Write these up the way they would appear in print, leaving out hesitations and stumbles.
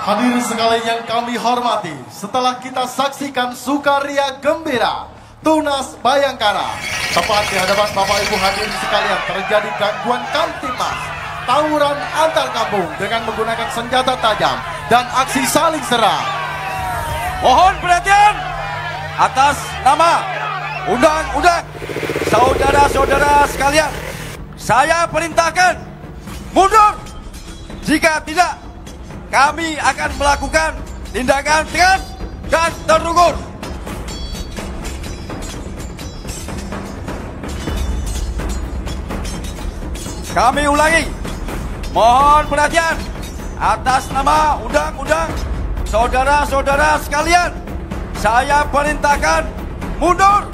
Hadirin sekalian yang kami hormati, setelah kita saksikan sukaria gembira Tunas Bayangkara, tepat di hadapan Bapak Ibu hadirin sekalian terjadi gangguan kamtimas, tawuran antar kampung dengan menggunakan senjata tajam dan aksi saling serang. Mohon perhatian atas nama undang-undang, saudara-saudara sekalian, saya perintahkan mundur. Jika tidak, kami akan melakukan tindakan tegas dan terukur. Kami ulangi, mohon perhatian atas nama undang-undang, saudara-saudara sekalian, saya perintahkan mundur.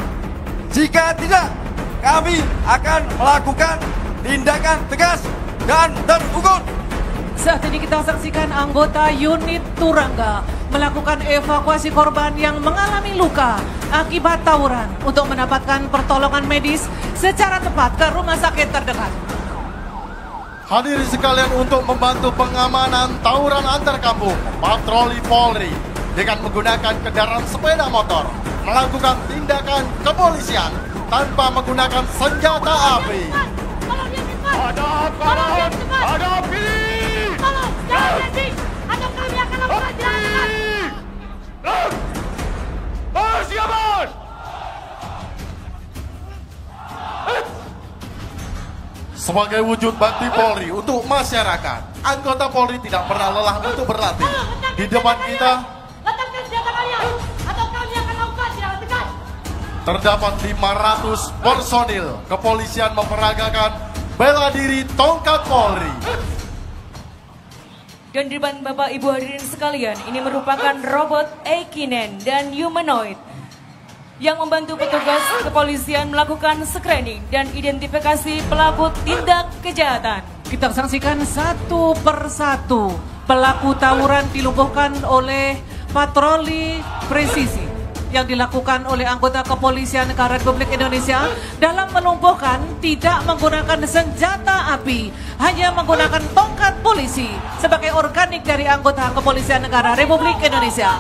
Jika tidak, kami akan melakukan tindakan tegas dan terukur. Saat ini kita saksikan anggota unit Turangga melakukan evakuasi korban yang mengalami luka akibat tawuran untuk mendapatkan pertolongan medis secara tepat ke rumah sakit terdekat. Hadirin sekalian, untuk membantu pengamanan tawuran antar kampung, patroli Polri dengan menggunakan kendaraan sepeda motor melakukan tindakan kepolisian tanpa menggunakan senjata api. Hadap kanan, hadap kiri. Tolong, jangan berhenti, atau kami akan lakukan tindakan. Persiapan. Sebagai wujud bakti Polri untuk masyarakat, anggota Polri tidak pernah lelah untuk berlatih. Di depan kita Letakkan senjata kalian, atau kami akan lakukan tindakan tegas. terdapat 500 personil kepolisian memperagakan bela diri tongkat Polri. Dan di depan Bapak Ibu hadirin sekalian, ini merupakan robot Ekinen dan humanoid yang membantu petugas kepolisian melakukan screening dan identifikasi pelaku tindak kejahatan. Kita saksikan satu persatu pelaku tawuran dilumpuhkan oleh patroli presisi yang dilakukan oleh anggota kepolisian negara Republik Indonesia dalam melumpuhkan tidak menggunakan senjata api, hanya menggunakan tongkat polisi sebagai organik dari anggota kepolisian negara Republik Indonesia.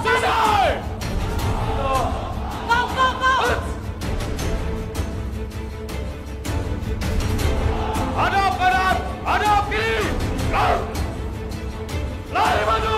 Hadap kanan, hadap kiri. Lari maju.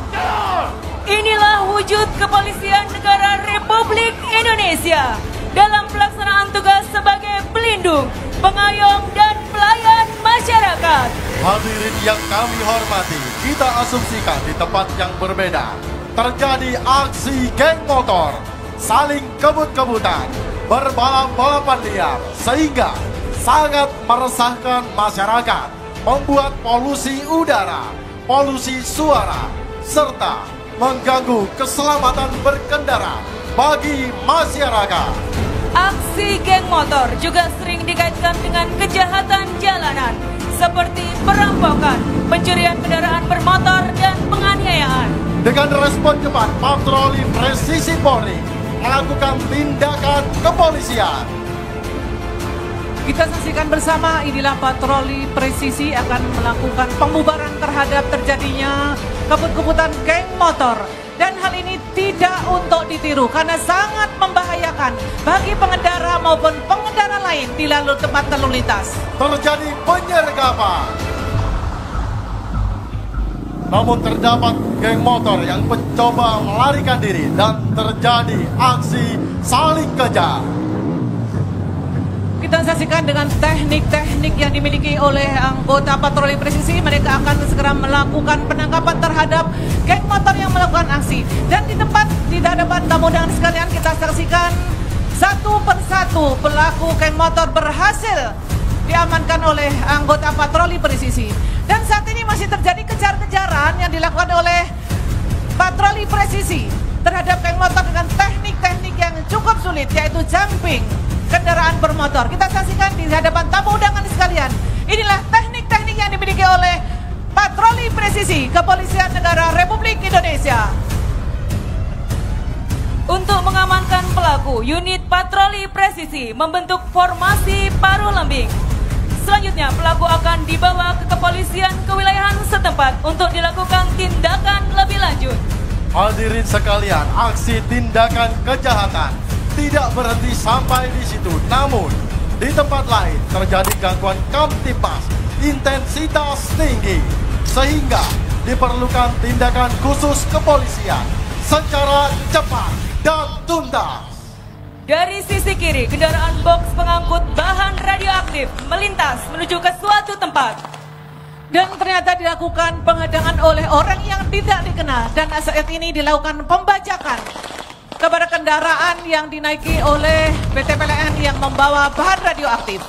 Jalan. Inilah wujud kepolisian negara Republik Indonesia dalam pelaksanaan tugas sebagai pelindung, pengayom, dan pelayan masyarakat. Hadirin yang kami hormati, kita asumsikan di tempat yang berbeda terjadi aksi geng motor, saling kebut-kebutan, berbalap-balapan liar, sehingga sangat meresahkan masyarakat, membuat polusi udara, polusi suara, serta mengganggu keselamatan berkendara bagi masyarakat. Aksi geng motor juga sering dikaitkan dengan kejahatan jalanan seperti perampokan, pencurian kendaraan bermotor, dan penganiayaan. Dengan respon cepat, patroli presisi Polri melakukan tindakan kepolisian. Kita saksikan bersama, inilah patroli presisi akan melakukan pembubaran terhadap terjadinya kebut-kebutan geng motor. Dan hal ini tidak untuk ditiru karena sangat membahayakan bagi pengendara maupun pengendara lain di tempat lalu lintas. Terjadi penyergapan. Namun terdapat geng motor yang mencoba melarikan diri dan terjadi aksi saling kejar. Kita saksikan dengan teknik-teknik yang dimiliki oleh anggota patroli presisi, mereka akan segera melakukan penangkapan terhadap geng motor yang melakukan aksi. Dan di hadapan tamu undangan sekalian, kita saksikan satu persatu pelaku geng motor berhasil diamankan oleh anggota patroli presisi. Dan saat ini masih terjadi kejar-kejaran yang dilakukan oleh patroli presisi terhadap geng motor dengan teknik-teknik yang cukup sulit, yaitu jumping kendaraan bermotor. Kita saksikan di hadapan tamu undangan sekalian. Inilah teknik-teknik yang dimiliki oleh patroli presisi Kepolisian Negara Republik Indonesia. Untuk mengamankan pelaku, unit patroli presisi membentuk formasi paru lembing. Selanjutnya pelaku akan dibawa ke kepolisian kewilayahan setempat untuk dilakukan tindakan lebih lanjut. Hadirin sekalian, aksi tindakan kejahatan tidak berhenti sampai di situ. Namun, di tempat lain terjadi gangguan Kamtibmas intensitas tinggi, sehingga diperlukan tindakan khusus kepolisian secara cepat dan tuntas. Dari sisi kiri, kendaraan box pengangkut bahan radioaktif melintas menuju ke suatu tempat. Dan ternyata dilakukan penghadangan oleh orang yang tidak dikenal. Dan saat ini dilakukan pembajakan kepada kendaraan yang dinaiki oleh PT PLN yang membawa bahan radioaktif.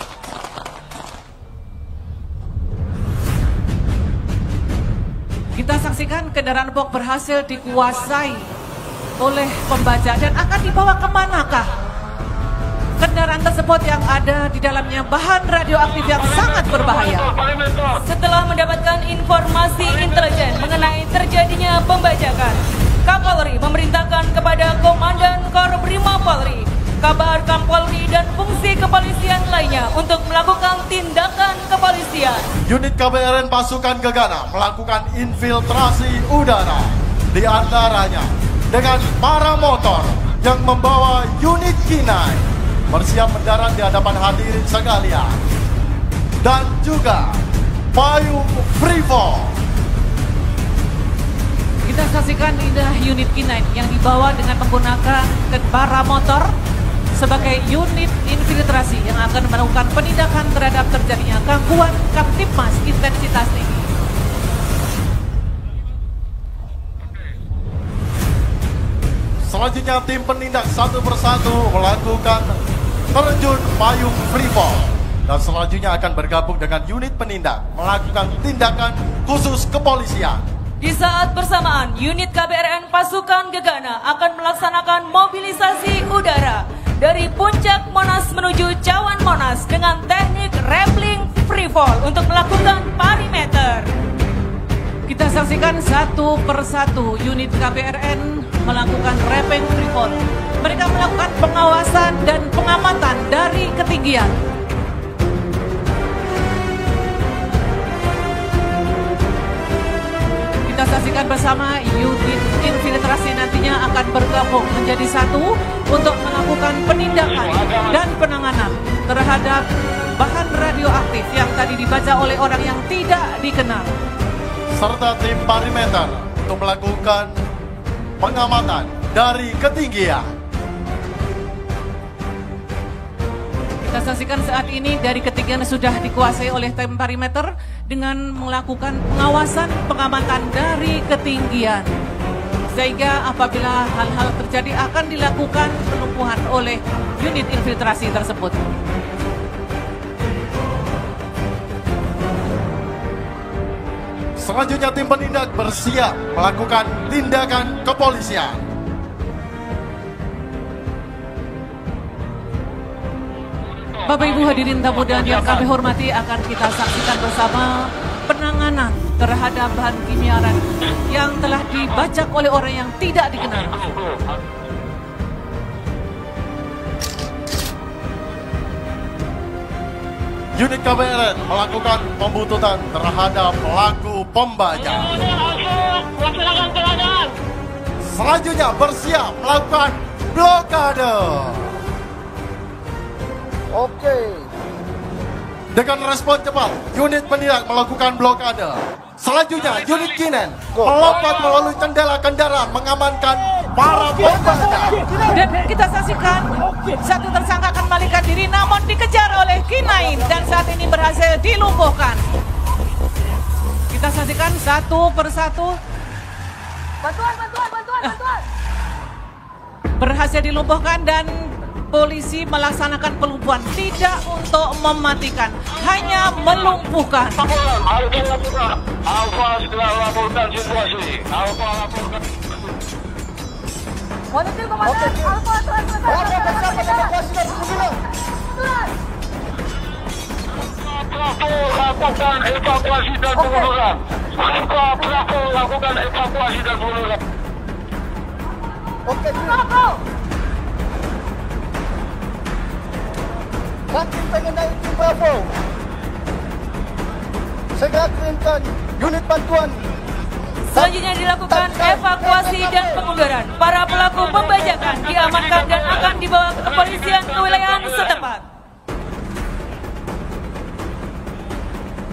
Kita saksikan kendaraan box berhasil dikuasai oleh pembajak dan akan dibawa kemanakah kendaraan tersebut yang ada di dalamnya bahan radioaktif yang sangat berbahaya. Setelah mendapatkan informasi intelijen mengenai terjadinya pembajakan, Kapolri memerintahkan kepada Komandan Korbrimob Polri, Kabar Kampolri dan fungsi kepolisian lainnya untuk melakukan tindakan kepolisian. Unit KBRN Pasukan Gegana melakukan infiltrasi udara, di antaranya dengan para motor yang membawa unit K9 bersiap mendarat di hadapan hadirin sekalian, dan juga payung free fall. Kita saksikan indah unit K9 yang dibawa dengan menggunakan para motor sebagai unit infiltrasi yang akan melakukan penindakan terhadap terjadinya gangguan Kamtibmas intensitas tinggi. Selanjutnya tim penindak satu persatu melakukan terjun payung free fall, dan selanjutnya akan bergabung dengan unit penindak melakukan tindakan khusus kepolisian. Di saat bersamaan, unit KBRN Pasukan Gegana akan melaksanakan mobilisasi udara dari puncak Monas menuju Cawan Monas dengan teknik rappelling free fall untuk melakukan perimeter. Kita saksikan satu persatu unit KBRN melakukan rappelling free fall. Mereka melakukan pengawasan dan pengamatan dari ketinggian. Kita saksikan bersama unit infiltrasi nantinya akan bergabung menjadi satu untuk melakukan penindakan dan penanganan terhadap bahan radioaktif yang tadi dibaca oleh orang yang tidak dikenal. Serta tim perimeter untuk melakukan pengamatan dari ketinggian. Kita saksikan saat ini dari ketinggian sudah dikuasai oleh tim perimeter dengan melakukan pengawasan pengamatan dari ketinggian. Sehingga apabila hal-hal terjadi akan dilakukan pelumpuhan oleh unit infiltrasi tersebut. Selanjutnya tim penindak bersiap melakukan tindakan kepolisian. Bapak Ibu hadirin tamu dan yang kami hormati, akan kita saksikan bersama penanganan terhadap bahan kimia yang telah dibajak oleh orang yang tidak dikenal. Unit KBRN melakukan pembuntutan terhadap pelaku pembajak. Selanjutnya bersiap melakukan blokade. Oke. Dengan respon cepat, unit penindak melakukan blokade. Selanjutnya, unit K9 melompat melalui jendela kendaraan mengamankan para pembajak. Dan kita saksikan satu tersangka akan melarikan diri namun dikejar oleh K9 dan saat ini berhasil dilumpuhkan. Kita saksikan satu persatu. Bantuan. Berhasil dilumpuhkan dan polisi melaksanakan pelumpuhan tidak untuk mematikan, hanya melumpuhkan. Alfa segera laporkan situasi. Alfa laporkan. Volunteer komandan. Alfa Pelaku lakukan evakuasi dan pengunduran. Pelaku lakukan evakuasi dan pengunduran. Oke, Kaki pengen naik ke Bravo. segera kirimkan unit bantuan. Selanjutnya dilakukan evakuasi dan pengunduran. Para pelaku pembajakan diamankan dan akan dibawa ke kepolisian kewilayahan setempat.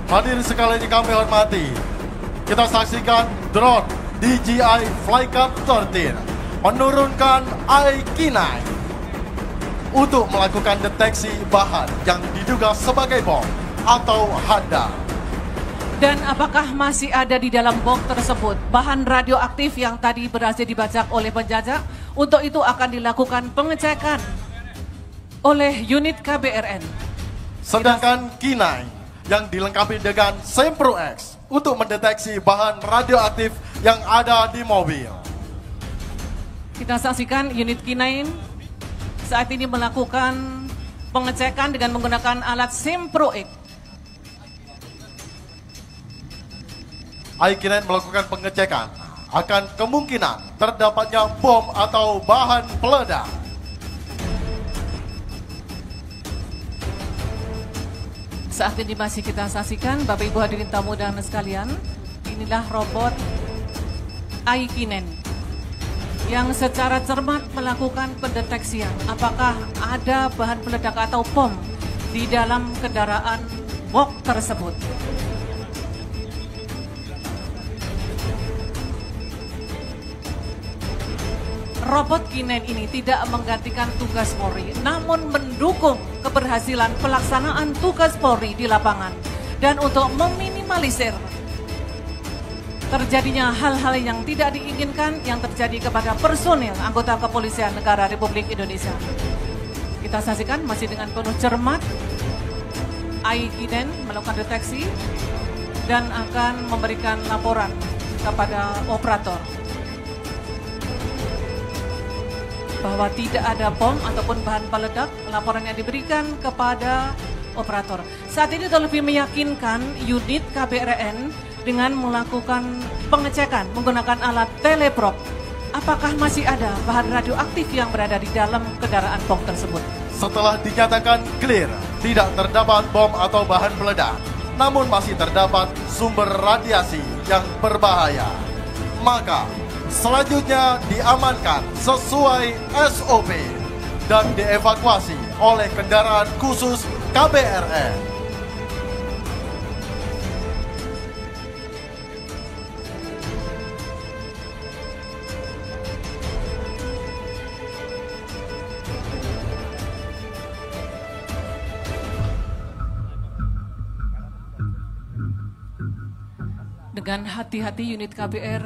Hadirin sekalian yang kami hormati, kita saksikan drone DJI Flycam 13 menurunkan IK-9 untuk melakukan deteksi bahan yang diduga sebagai bom atau hadang. Dan apakah masih ada di dalam bom tersebut bahan radioaktif yang tadi berhasil dibajak oleh penjajah? Untuk itu akan dilakukan pengecekan oleh unit KBRN. Sedangkan K9 yang dilengkapi dengan Sempro X untuk mendeteksi bahan radioaktif yang ada di mobil. Kita saksikan unit K9 saat ini melakukan pengecekan dengan menggunakan alat Sempro X. IK-9 melakukan pengecekan akan kemungkinan terdapatnya bom atau bahan peledak. Saat ini masih kita saksikan, Bapak Ibu hadirin tamu dan sekalian, inilah robot IK-9 yang secara cermat melakukan pendeteksian apakah ada bahan peledak atau bom di dalam kendaraan box tersebut. Robot K9 ini tidak menggantikan tugas Polri, namun mendukung keberhasilan pelaksanaan tugas Polri di lapangan. Dan untuk meminimalisir terjadinya hal-hal yang tidak diinginkan yang terjadi kepada personil anggota Kepolisian Negara Republik Indonesia. Kita saksikan masih dengan penuh cermat, IK-9 melakukan deteksi dan akan memberikan laporan kepada operator bahwa tidak ada bom ataupun bahan peledak. Laporan yang diberikan kepada operator. Saat ini terlebih meyakinkan unit KBRN dengan melakukan pengecekan menggunakan alat teleprop. Apakah masih ada bahan radioaktif yang berada di dalam kendaraan bom tersebut? Setelah dinyatakan clear, tidak terdapat bom atau bahan peledak, namun masih terdapat sumber radiasi yang berbahaya, maka selanjutnya diamankan sesuai SOP dan dievakuasi oleh kendaraan khusus KBRN. Dengan hati-hati unit KBR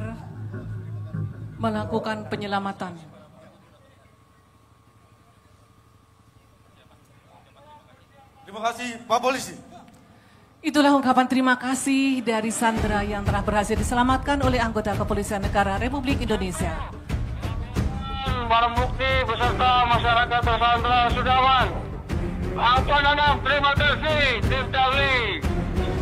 melakukan penyelamatan. Terima kasih Pak Polisi. Itulah ungkapan terima kasih dari Sandra yang telah berhasil diselamatkan oleh anggota Kepolisian Negara Republik Indonesia. Barang bukti beserta masyarakat tersandra sudah aman. Apa terima kasih tim Dali.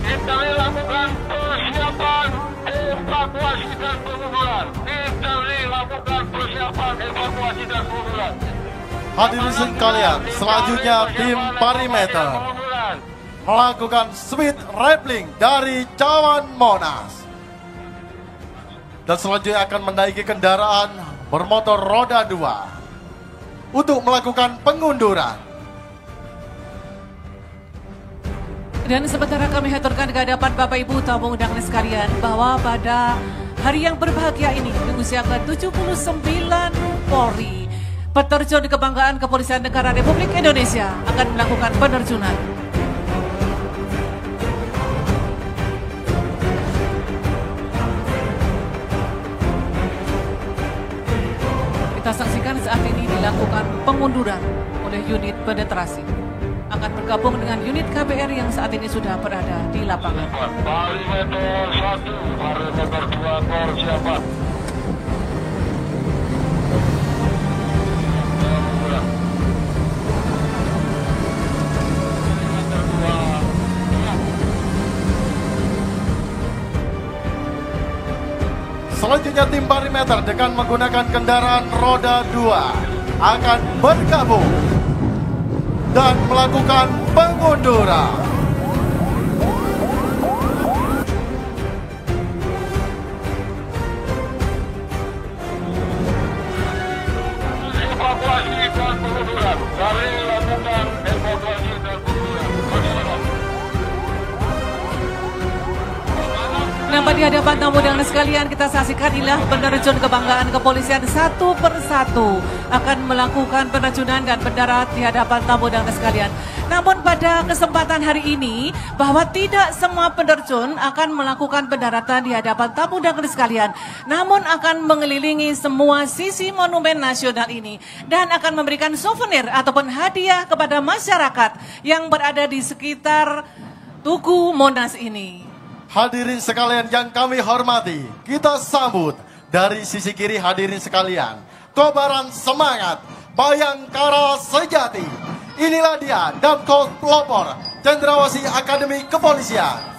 Tim Dali lakukan persiapan evakuasi dan pengunduran. Tim Dali lakukan persiapan evakuasi dan pengunduran. Hadirin sekalian, selanjutnya tim Perimeter melakukan speed rappelling dari Cawan Monas. Dan selanjutnya akan menaiki kendaraan bermotor roda 2 untuk melakukan pengunduran. Dan sementara kami haturkan ke hadapan Bapak Ibu tamu undangan sekalian bahwa pada hari yang berbahagia ini di usia ke-79 Polri, peterjun kebanggaan Kepolisian Negara Republik Indonesia akan melakukan penerjunan. Kita saksikan saat ini dilakukan pengunduran oleh unit penetrasi. Akan bergabung dengan unit KBR yang saat ini sudah berada di lapangan. Perimeter 1, perimeter 2, kor siapa? Selanjutnya tim Perimeter dengan menggunakan kendaraan roda 2 akan bergabung dan melakukan pengunduran. di hadapan tamu dan sekalian, kita saksikan inilah penerjun kebanggaan kepolisian satu persatu akan melakukan penerjunan dan mendarat di hadapan tamu dan sekalian. Namun pada kesempatan hari ini, bahwa tidak semua penerjun akan melakukan pendaratan di hadapan tamu dan sekalian, namun akan mengelilingi semua sisi monumen nasional ini dan akan memberikan souvenir ataupun hadiah kepada masyarakat yang berada di sekitar Tugu Monas ini. Hadirin sekalian yang kami hormati, kita sambut dari sisi kiri hadirin sekalian, kobaran semangat Bayangkara sejati. Inilah dia Damkol Pelopor Cendrawasih Akademi Kepolisian.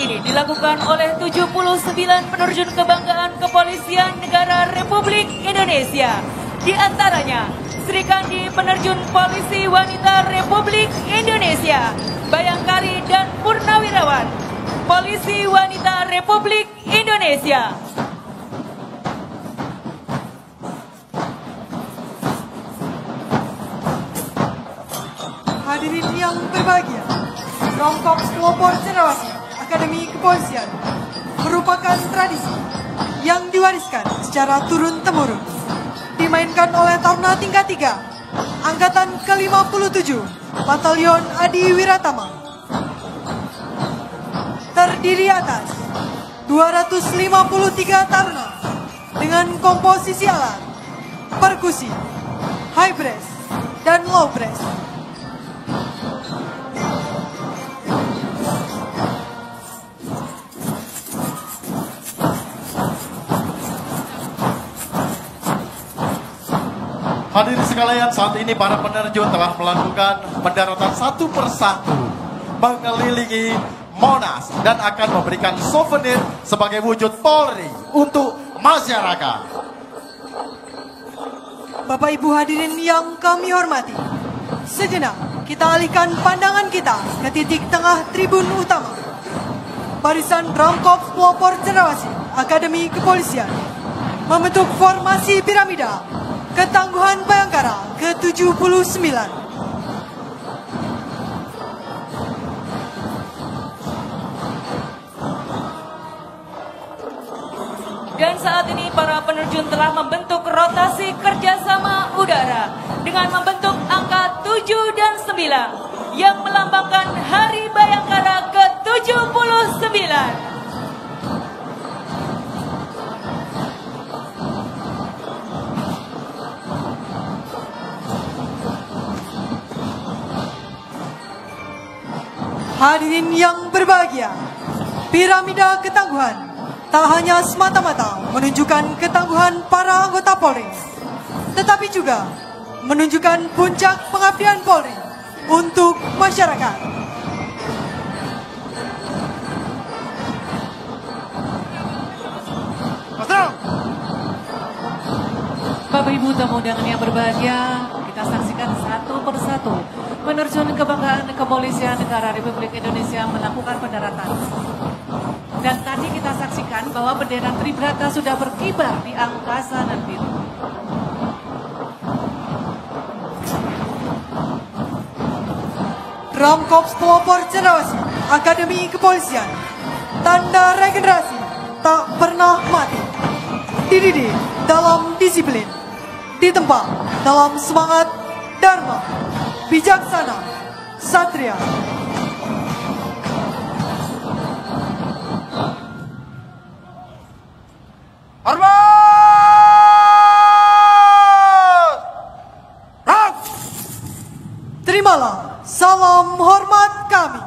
Dilakukan oleh 79 penerjun kebanggaan kepolisian negara Republik Indonesia. Di antaranya Sri Kandi penerjun polisi wanita Republik Indonesia, Bayangkari dan Purnawirawan polisi wanita Republik Indonesia. Hadirin yang berbahagia, Romkops Pelopor Cendrawasih Akademi Kepolisian merupakan tradisi yang diwariskan secara turun-temurun, dimainkan oleh Taruna tingkat 3 Angkatan ke-57 Batalion Adi Wiratama. Terdiri atas 253 taruna dengan komposisi alat, perkusi, high press, dan low press. Hadirin sekalian, saat ini para penerjun telah melakukan pendaratan satu persatu mengelilingi Monas dan akan memberikan souvenir sebagai wujud Polri untuk masyarakat. Bapak Ibu hadirin yang kami hormati, sejenak kita alihkan pandangan kita ke titik tengah tribun utama. Barisan Ramkops Pelopor Cendrawasih Akademi Kepolisian membentuk formasi piramida Ketangguhan Bayangkara ke-79. Dan saat ini para penerjun telah membentuk rotasi kerjasama udara dengan membentuk angka 7 dan 9 yang melambangkan Hari Bayangkara ke-79. Hadirin yang berbahagia, piramida ketangguhan tak hanya semata-mata menunjukkan ketangguhan para anggota Polri, tetapi juga menunjukkan puncak pengabdian Polri untuk masyarakat. Bapak Ibu tamu undangan yang berbahagia, kita saksikan satu persatu penerjun kebanggaan kepolisian negara Republik Indonesia melakukan pendaratan. Dan tadi kita saksikan bahwa bendera Tribrata sudah berkibar di angkasa dan biru. Ramkops Pelopor Cendrawasih Akademi Kepolisian, tanda regenerasi tak pernah mati. Dididik dalam disiplin, ditempa dalam semangat Dharma, bijaksana, satria. Hormat! Rang! Terimalah salam hormat kami.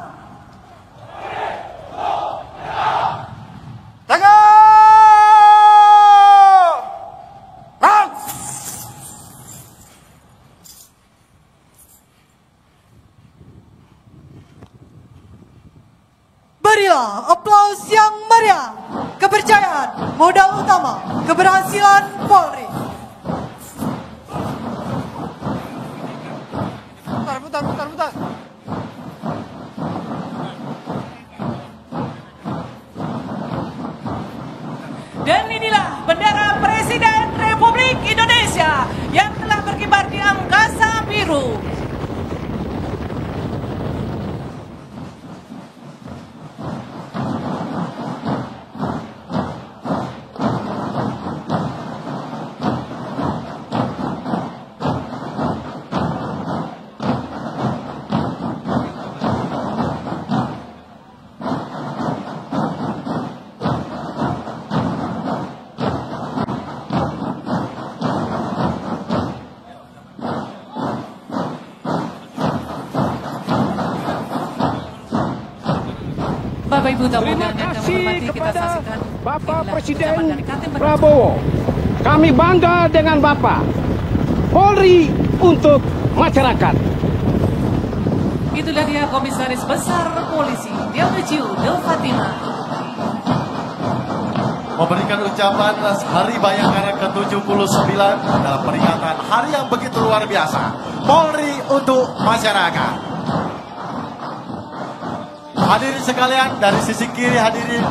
Tangan! Rang! Berilah aplaus yang meriah. Kepercayaan, modal utama keberhasilan Polri. Putar. Bapak Ibu tamu Terima undangan yang kasih kami hormati, kita kepada saksikan Bapak inilah Presiden ucapan dari Kantim Penerjun. Prabowo. Kami bangga dengan Bapak. Polri untuk masyarakat. Itulah dia Komisaris Besar Polisi Deonejiu Del Fatima memberikan ucapan Hari Bayangkara ke-79 dalam peringatan hari yang begitu luar biasa. Polri untuk masyarakat. Hadirin sekalian, dari sisi kiri hadirin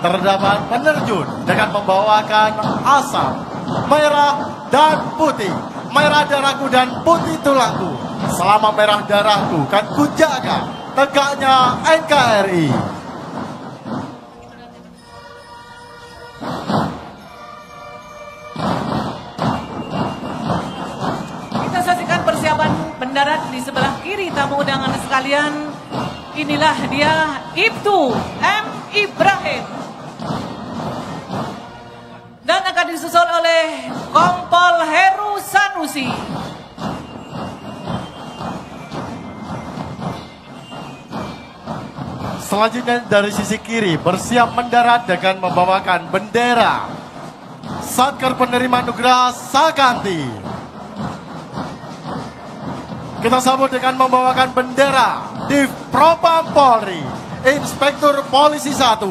terdapat penerjun dengan membawakan asap merah dan putih. Merah darahku dan putih tulangku. Selama merah darahku kan ku jaga tegaknya NKRI. Kita saksikan persiapan mendarat di sebelah kiri tamu undangan sekalian. Inilah dia Ibtu M. Ibrahim. Dan akan disusul oleh Kompol Heru Sanusi. Selanjutnya dari sisi kiri bersiap mendarat dengan membawakan bendera Satker Penerima Nugraha Sakanti. Kita sambut dengan membawakan bendera Div Propam Polri, Inspektur Polisi 1,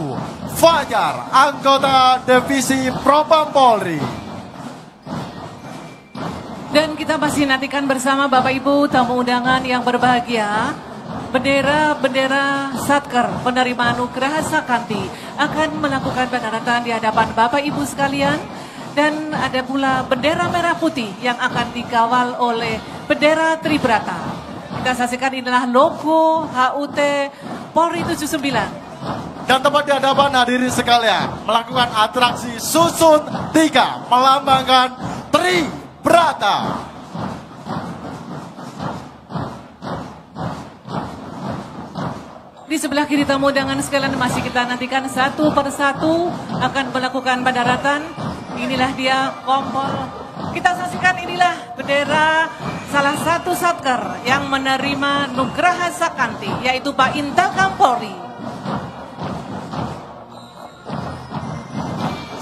Fajar, anggota Divisi Propam Polri. Dan kita masih nantikan bersama Bapak Ibu tamu undangan yang berbahagia. Bendera-bendera Satker Penerima Nugraha Sakanti akan melakukan pendaratan di hadapan Bapak Ibu sekalian. Dan ada pula bendera merah putih yang akan dikawal oleh bendera Tribrata. Kita saksikan inilah logo HUT Polri 79. Dan tepat di hadapan hadirin sekalian melakukan atraksi susun 3 melambangkan Tribrata. Di sebelah kiri tamu undangan sekalian masih kita nantikan satu persatu akan melakukan pendaratan. Inilah dia Kompol. Kita saksikan inilah bendera salah satu Satker yang menerima Nugraha Sakanti, yaitu Pak Intakam Polri.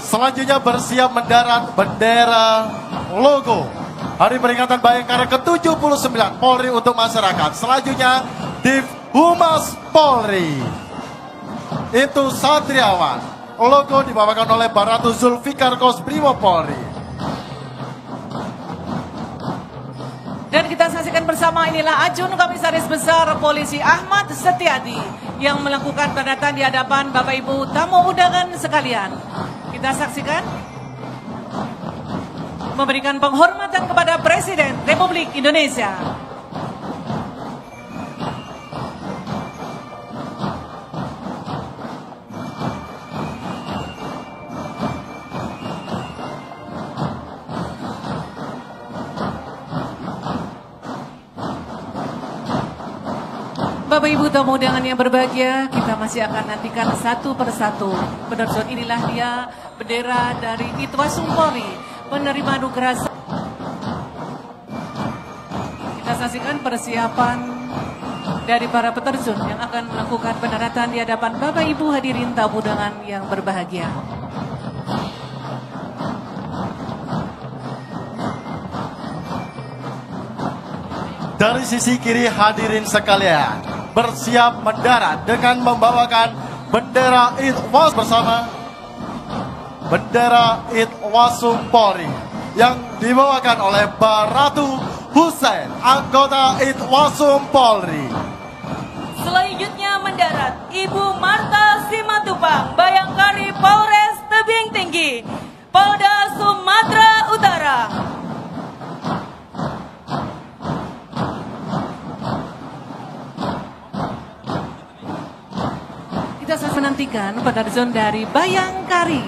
Selanjutnya bersiap mendarat bendera logo Hari Peringatan Bayangkara ke-79 Polri untuk masyarakat. Selanjutnya Div Humas Polri. Itu Satriawan. Logo dibawakan oleh Baratu Zulfikar Kosbrimo Polri. Dan kita saksikan bersama inilah Ajun Komisaris Besar Polisi Ahmad Setiadi yang melakukan pendaratan di hadapan Bapak Ibu tamu undangan sekalian. Kita saksikan memberikan penghormatan kepada Presiden Republik Indonesia. Bapak Ibu tamu undangan yang berbahagia, kita masih akan nantikan satu persatu. Penerjun inilah dia bendera dari Itwasum Polri, penerima Nugraha. Kita saksikan persiapan dari para peterjun yang akan melakukan pendaratan di hadapan Bapak Ibu hadirin tamu undangan yang berbahagia. Dari sisi kiri hadirin sekalian bersiap mendarat dengan membawakan bendera Itwas bersama bendera Itwasum Polri yang dibawakan oleh Baratu Hussein, anggota Itwasum Polri. Selanjutnya mendarat Ibu Marta Simatupang, Bayangkari Polres Tebing Tinggi, Polda Sumatera Utara. Kita menantikan penerjun dari Bayangkari,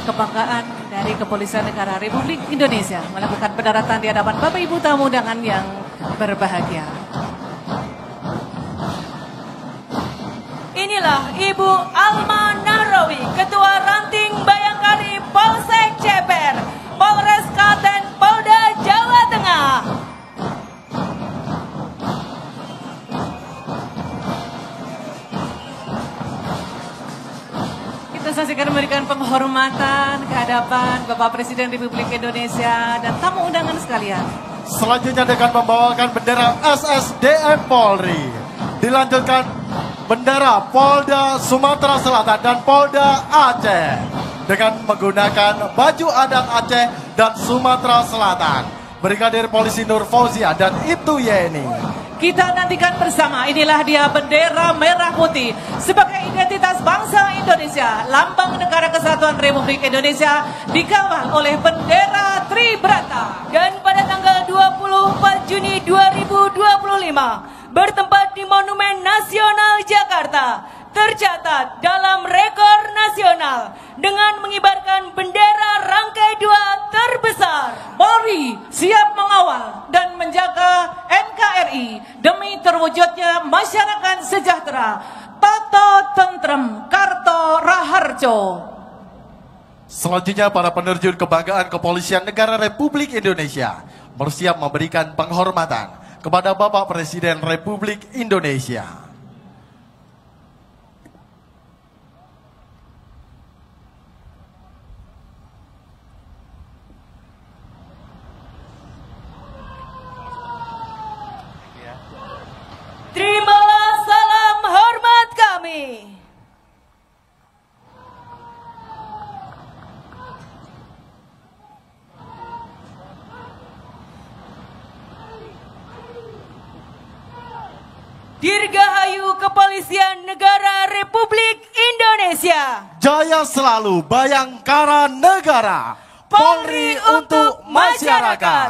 kebanggaan dari Kepolisian Negara Republik Indonesia, melakukan pendaratan di hadapan Bapak Ibu tamu undangan yang berbahagia. Inilah Ibu Alma Narawi, Ketua Ranting Bayangkari Polsek Ceper, Polres Klaten, Polda Jawa Tengah. saksikan memberikan penghormatan ke hadapan Bapak Presiden Republik Indonesia dan tamu undangan sekalian. Selanjutnya dengan membawakan bendera SSDM Polri. Dilanjutkan bendera Polda Sumatera Selatan dan Polda Aceh. Dengan menggunakan baju adat Aceh dan Sumatera Selatan. Brigadir Polisi Nur Fauzia dan Ibtu Yeni. Kita nantikan bersama, inilah dia bendera merah putih sebagai identitas bangsa Indonesia, lambang negara kesatuan Republik Indonesia dikawal oleh bendera Tribrata. Dan pada tanggal 24 Juni 2025 bertempat di Monumen Nasional Jakarta, tercatat dalam rekor nasional dengan mengibarkan bendera rangkai 2 terbesar. Polri siap mengawal dan menjaga NKRI demi terwujudnya masyarakat sejahtera. Tata Tentrem Karto Raharjo. Selanjutnya para penerjun kebanggaan Kepolisian Negara Republik Indonesia bersiap memberikan penghormatan kepada Bapak Presiden Republik Indonesia. Terimalah salam hormat kami. Dirgahayu Kepolisian Negara Republik Indonesia. Jaya selalu Bayangkara Negara. Polri untuk masyarakat.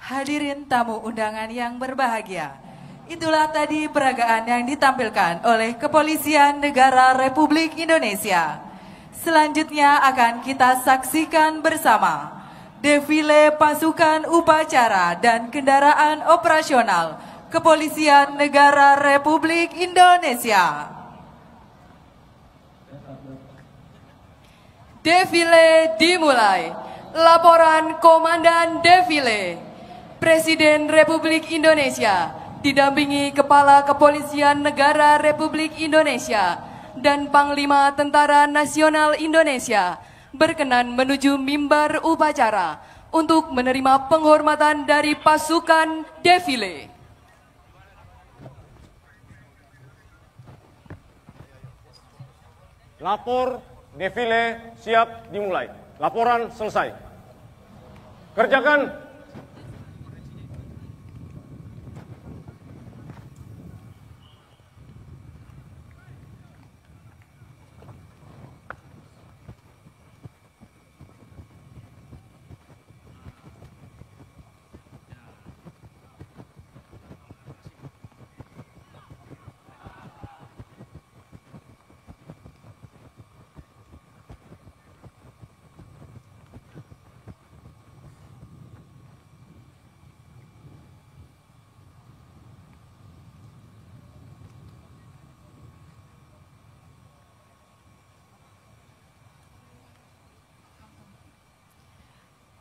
Hadirin tamu undangan yang berbahagia. Itulah tadi peragaan yang ditampilkan oleh Kepolisian Negara Republik Indonesia. Selanjutnya akan kita saksikan bersama defile pasukan upacara dan kendaraan operasional Kepolisian Negara Republik Indonesia. Defile dimulai. Laporan Komandan Defile. Presiden Republik Indonesia didampingi Kepala Kepolisian Negara Republik Indonesia dan Panglima Tentara Nasional Indonesia berkenan menuju mimbar upacara untuk menerima penghormatan dari pasukan defile. Lapor defile siap dimulai. Laporan selesai. Kerjakan.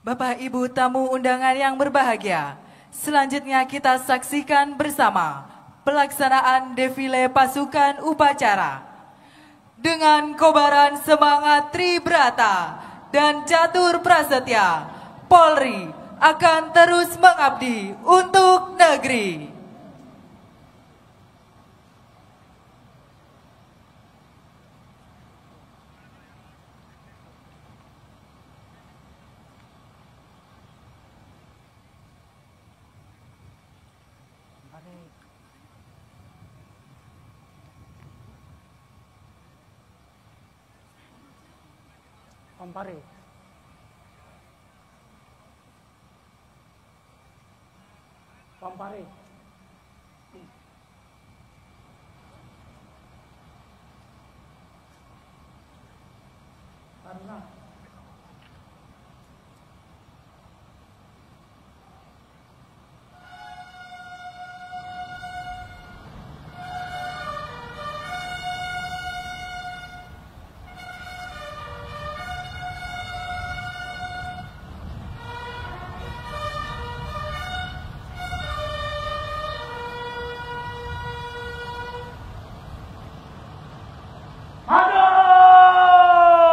Bapak Ibu tamu undangan yang berbahagia, selanjutnya kita saksikan bersama pelaksanaan defile pasukan upacara. Dengan kobaran semangat Tribrata dan Catur Prasetya, Polri akan terus mengabdi untuk negeri. Pampare. Pampare. Karena Hadap!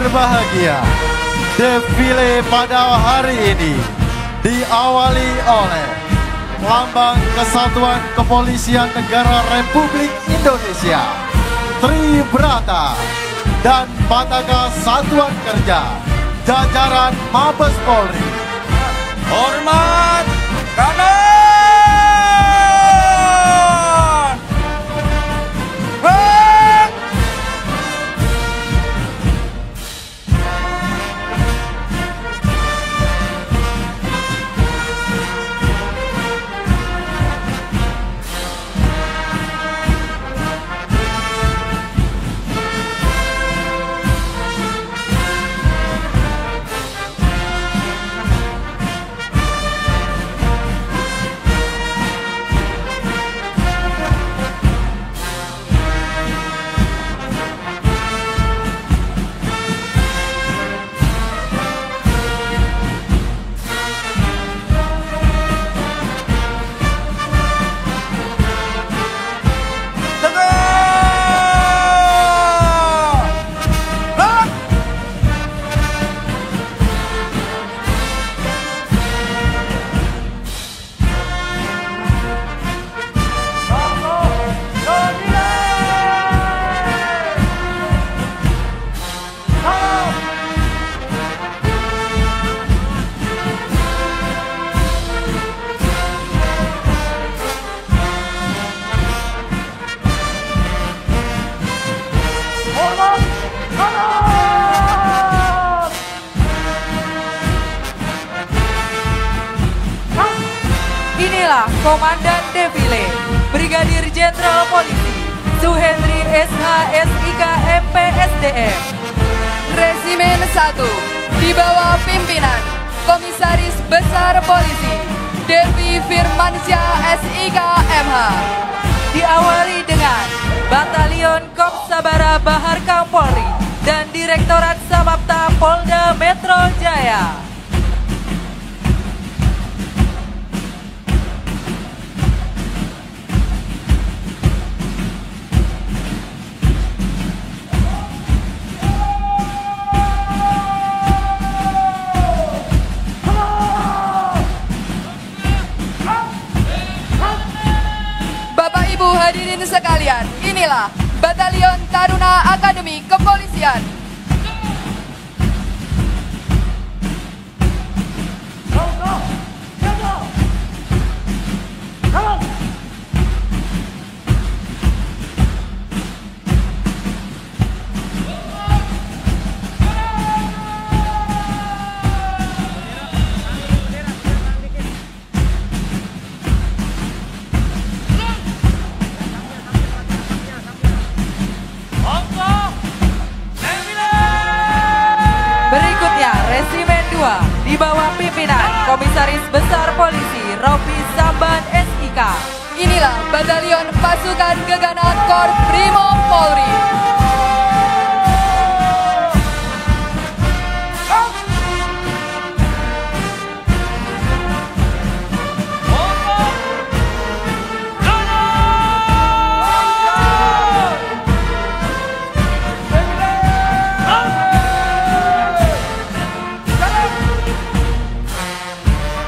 berbahagia, defile pada hari ini diawali oleh Lambang Kesatuan Kepolisian Negara Republik Indonesia, Tribrata, dan Pataga Satuan Kerja jajaran Mabes Polri. Hormat kanan. Inilah Komandan Defile, Brigadir Jenderal Polisi Suhendri SH SIK MPSDM. Resimen 1 di bawah pimpinan Komisaris Besar Polisi Devi Firmansyah SIK MH. Diawali dengan Batalion Korps Sabara Baharkam Polri dan Direktorat Samapta Polda Metro Jaya. Ibu hadirin sekalian, inilah Batalion Taruna Akademi Kepolisian. Berikutnya Resimen 2 di bawah pimpinan Komisaris Besar Polisi Rofi Samban SIK. Inilah Batalion Pasukan Gegana Korps Brimob Polri.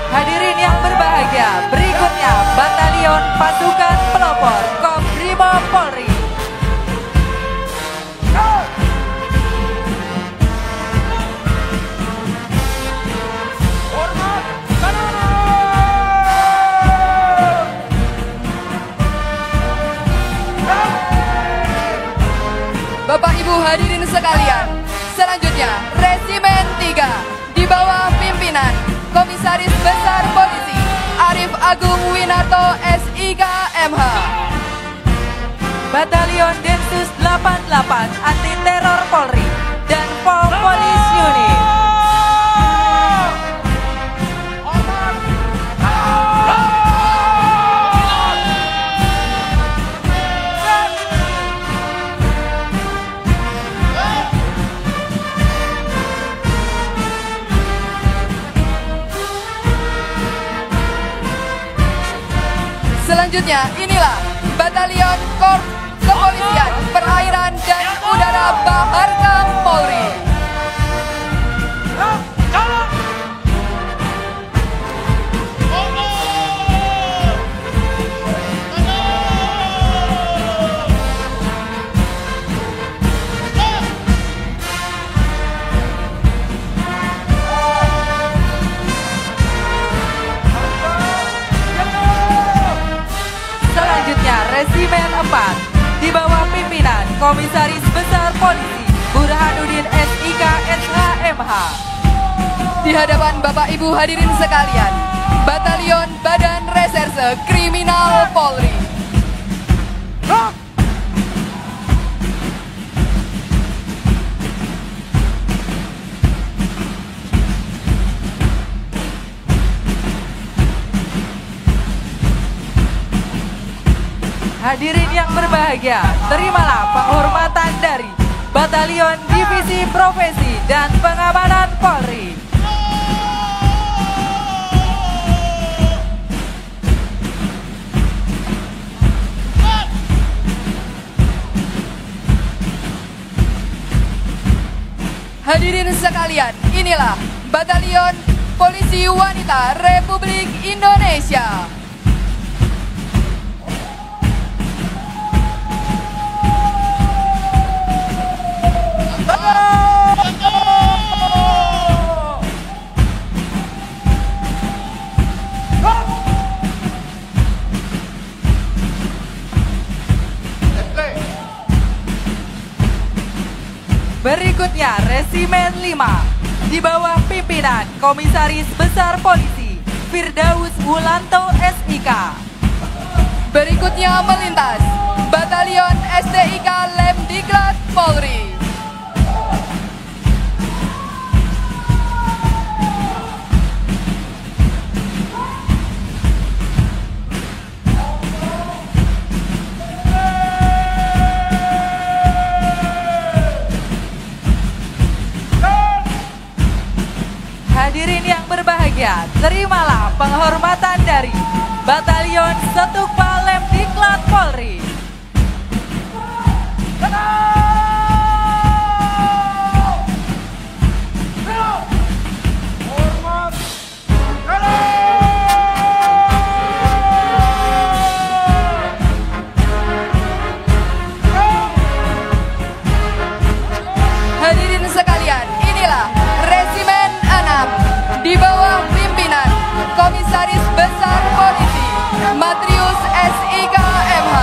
Hadirin yang berbahagia, berikutnya Batalion Pasukan Pelopor Korps Brimob Polri. Bapak Ibu hadirin sekalian, selanjutnya Resimen 3 di bawah pimpinan Komisaris Besar Polisi Arif Agung Winarto SIK MH. Batalion Densus 88 Anti Teror Polri dan Pom Polis Unit. Selanjutnya inilah Batalion Korps Kepolisian Perairan dan Udara Baharkam Polri. Resimen 4 di bawah pimpinan Komisaris Besar Polisi Burhanuddin SIK SHMH. Di hadapan Bapak Ibu hadirin sekalian, Batalion Badan Reserse Kriminal Polri. Hadirin yang berbahagia, terimalah penghormatan dari Batalion Divisi Profesi dan Pengamanan Polri. Hadirin sekalian, inilah Batalion Polisi Wanita Republik Indonesia. Berikutnya Resimen 5 di bawah pimpinan Komisaris Besar Polisi Firdaus Wulanto SIK. Berikutnya melintas Batalion STIK Lemdiklat Polri. Hadirin yang berbahagia, terimalah penghormatan dari Batalion Setukpa Lemdiklat Polri. Hadirin sekalian, inilah Resimen 6 di bawah pimpinan Komisaris Besar Polisi Matrius SIK MH.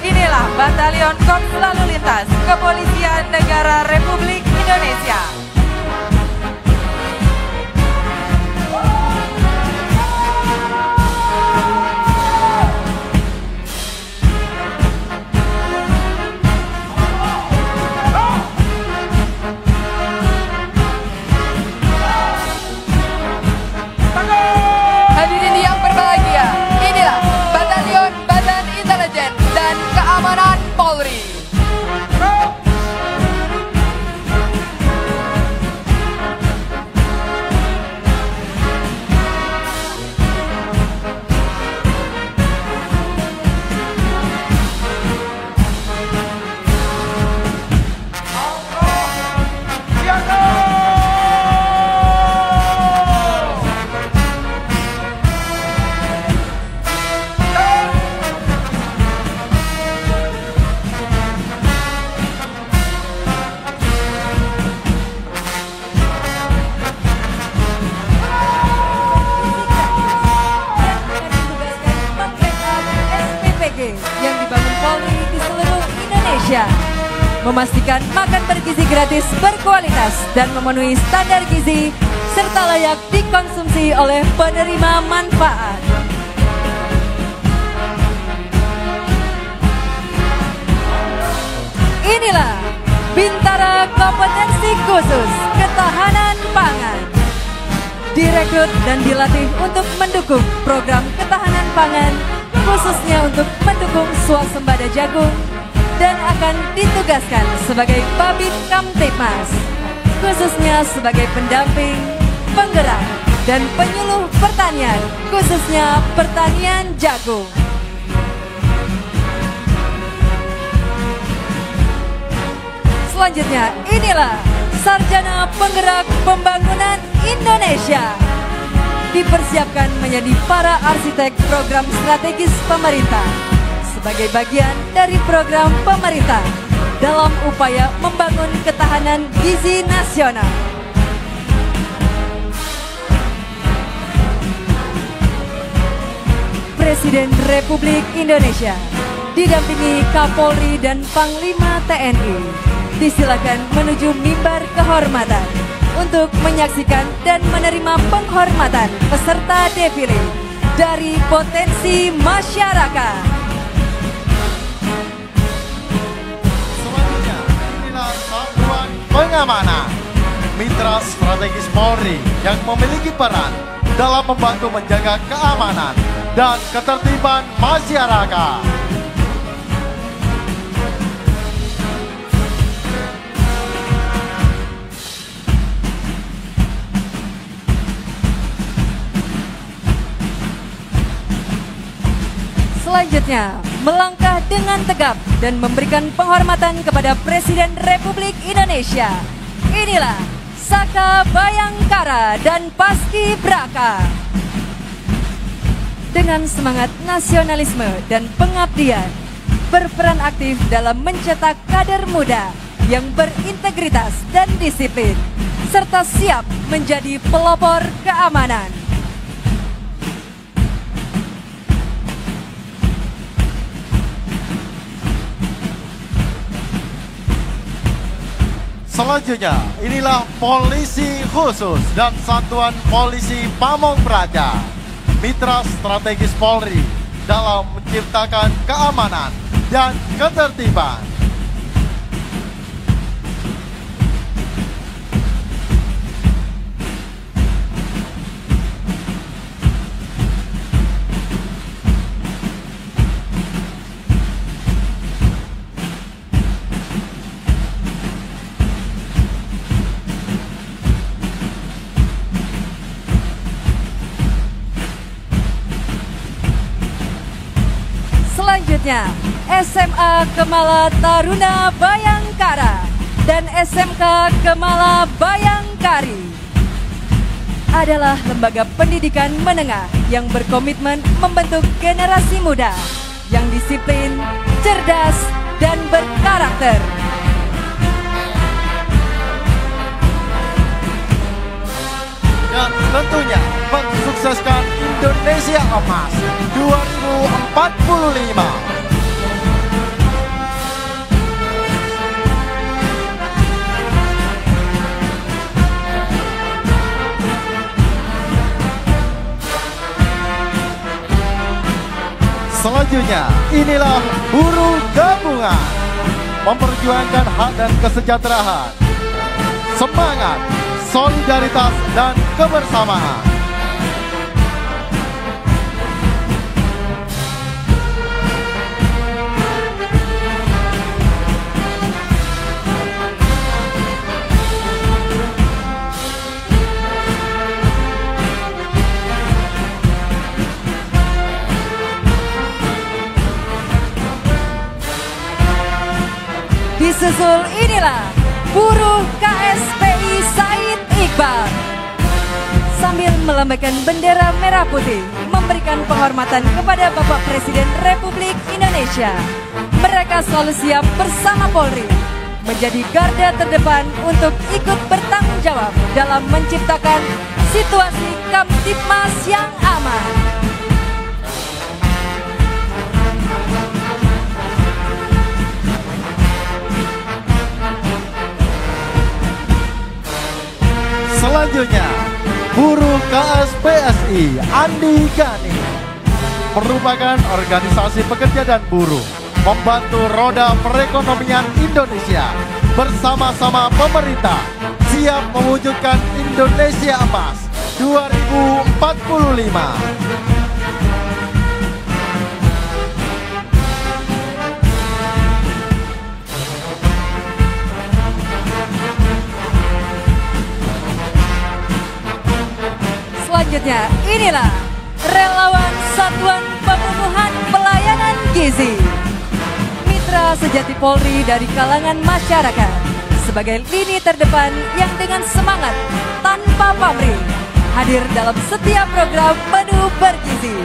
Inilah Batalion Korps Lalu Lintas Kepolisian Negara Republik Indonesia. Hadirin yang berbahagia, inilah Batalion Badan Intelijen dan Keamanan Polri. Yang dibangun Polri di seluruh Indonesia, memastikan makan bergizi gratis berkualitas dan memenuhi standar gizi serta layak dikonsumsi oleh penerima manfaat. Inilah Bintara Kompetensi Khusus Ketahanan Pangan, direkrut dan dilatih untuk mendukung program ketahanan pangan, khususnya untuk mendukung swasembada jagung, dan akan ditugaskan sebagai Babin Kamtipmas, khususnya sebagai pendamping, penggerak, dan penyuluh pertanian, khususnya pertanian jagung. Selanjutnya, inilah Sarjana Penggerak Pembangunan Indonesia, dipersiapkan menjadi para arsitek program strategis pemerintah sebagai bagian dari program pemerintah dalam upaya membangun ketahanan gizi nasional. Presiden Republik Indonesia didampingi Kapolri dan Panglima TNI disilakan menuju mimbar kehormatan untuk menyaksikan dan menerima penghormatan peserta defile dari potensi masyarakat. Selanjutnya, inilah satuan pengamanan mitra strategis Polri yang memiliki peran dalam membantu menjaga keamanan dan ketertiban masyarakat. Selanjutnya, melangkah dengan tegap dan memberikan penghormatan kepada Presiden Republik Indonesia. Inilah Saka Bayangkara dan Paskibraka. Dengan semangat nasionalisme dan pengabdian, berperan aktif dalam mencetak kader muda yang berintegritas dan disiplin, serta siap menjadi pelopor keamanan. Selanjutnya, inilah polisi khusus dan satuan polisi Pamong Praja, mitra strategis Polri dalam menciptakan keamanan dan ketertiban. Selanjutnya, SMA Kemala Taruna Bayangkara dan SMK Kemala Bayangkari adalah lembaga pendidikan menengah yang berkomitmen membentuk generasi muda yang disiplin, cerdas, dan berkarakter. Dan tentunya mensukseskan Indonesia Emas 2045. Selanjutnya, inilah buruh gabungan memperjuangkan hak dan kesejahteraan, semangat, solidaritas, dan kebersamaan. Disusul inilah buruh KSPI Said Iqbal. Sambil melambaikan bendera merah putih, memberikan penghormatan kepada Bapak Presiden Republik Indonesia. Mereka selalu siap bersama Polri, menjadi garda terdepan untuk ikut bertanggung jawab dalam menciptakan situasi Kamtibmas yang aman. Selanjutnya, buruh KSPSI Andi Gani merupakan organisasi pekerja dan buruh membantu roda perekonomian Indonesia bersama-sama pemerintah siap mewujudkan Indonesia Emas 2045. Selanjutnya, inilah relawan Satuan Pemenuhan Pelayanan Gizi, mitra sejati Polri dari kalangan masyarakat, sebagai lini terdepan yang dengan semangat tanpa pamrih hadir dalam setiap program menu bergizi.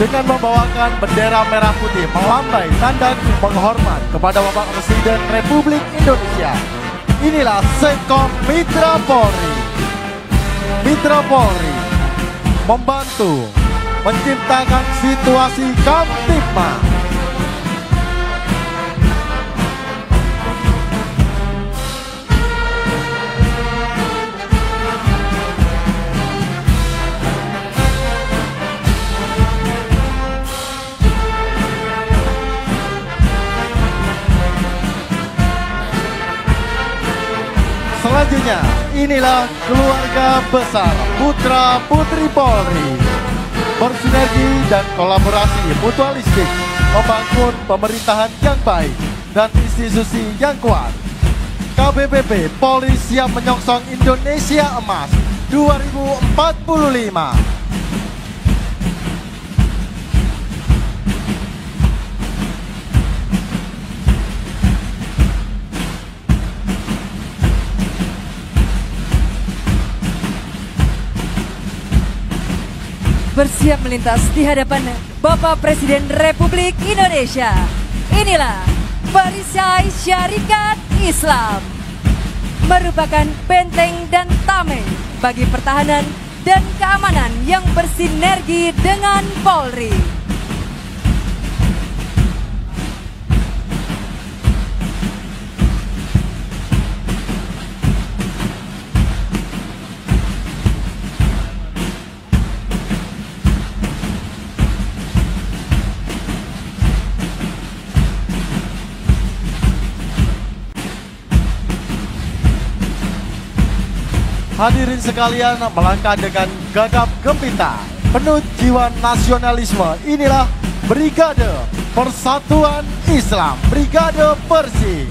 dengan membawakan bendera merah putih melambai tanda penghormat kepada Bapak Presiden Republik Indonesia. Inilah Sekon Mitra Polri. Mitra Polri membantu menciptakan situasi Kamtipmas. Selanjutnya, inilah keluarga besar Putra Putri Polri. Bersinergi dan kolaborasi mutualistik membangun pemerintahan yang baik dan institusi yang kuat. KBPP Polri siap menyongsong Indonesia Emas 2045. Bersiap melintas di hadapan Bapak Presiden Republik Indonesia. Inilah Perisai Syarikat Islam, merupakan benteng dan tameng bagi pertahanan dan keamanan yang bersinergi dengan Polri. Hadirin sekalian, melangkah dengan gagap gempita, penuh jiwa nasionalisme, inilah Brigade Persatuan Islam, Brigade Persi.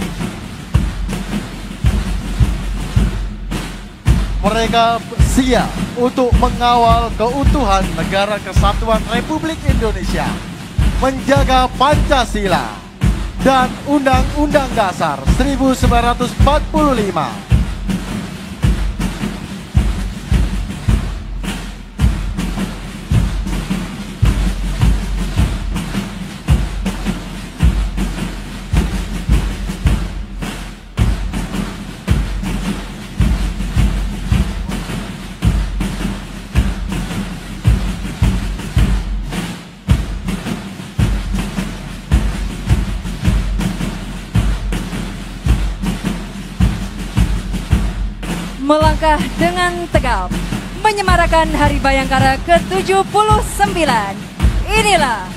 Mereka siap untuk mengawal keutuhan Negara Kesatuan Republik Indonesia, menjaga Pancasila dan Undang-Undang Dasar 1945. Melangkah dengan tegap, menyemarakan Hari Bayangkara ke-79. Inilah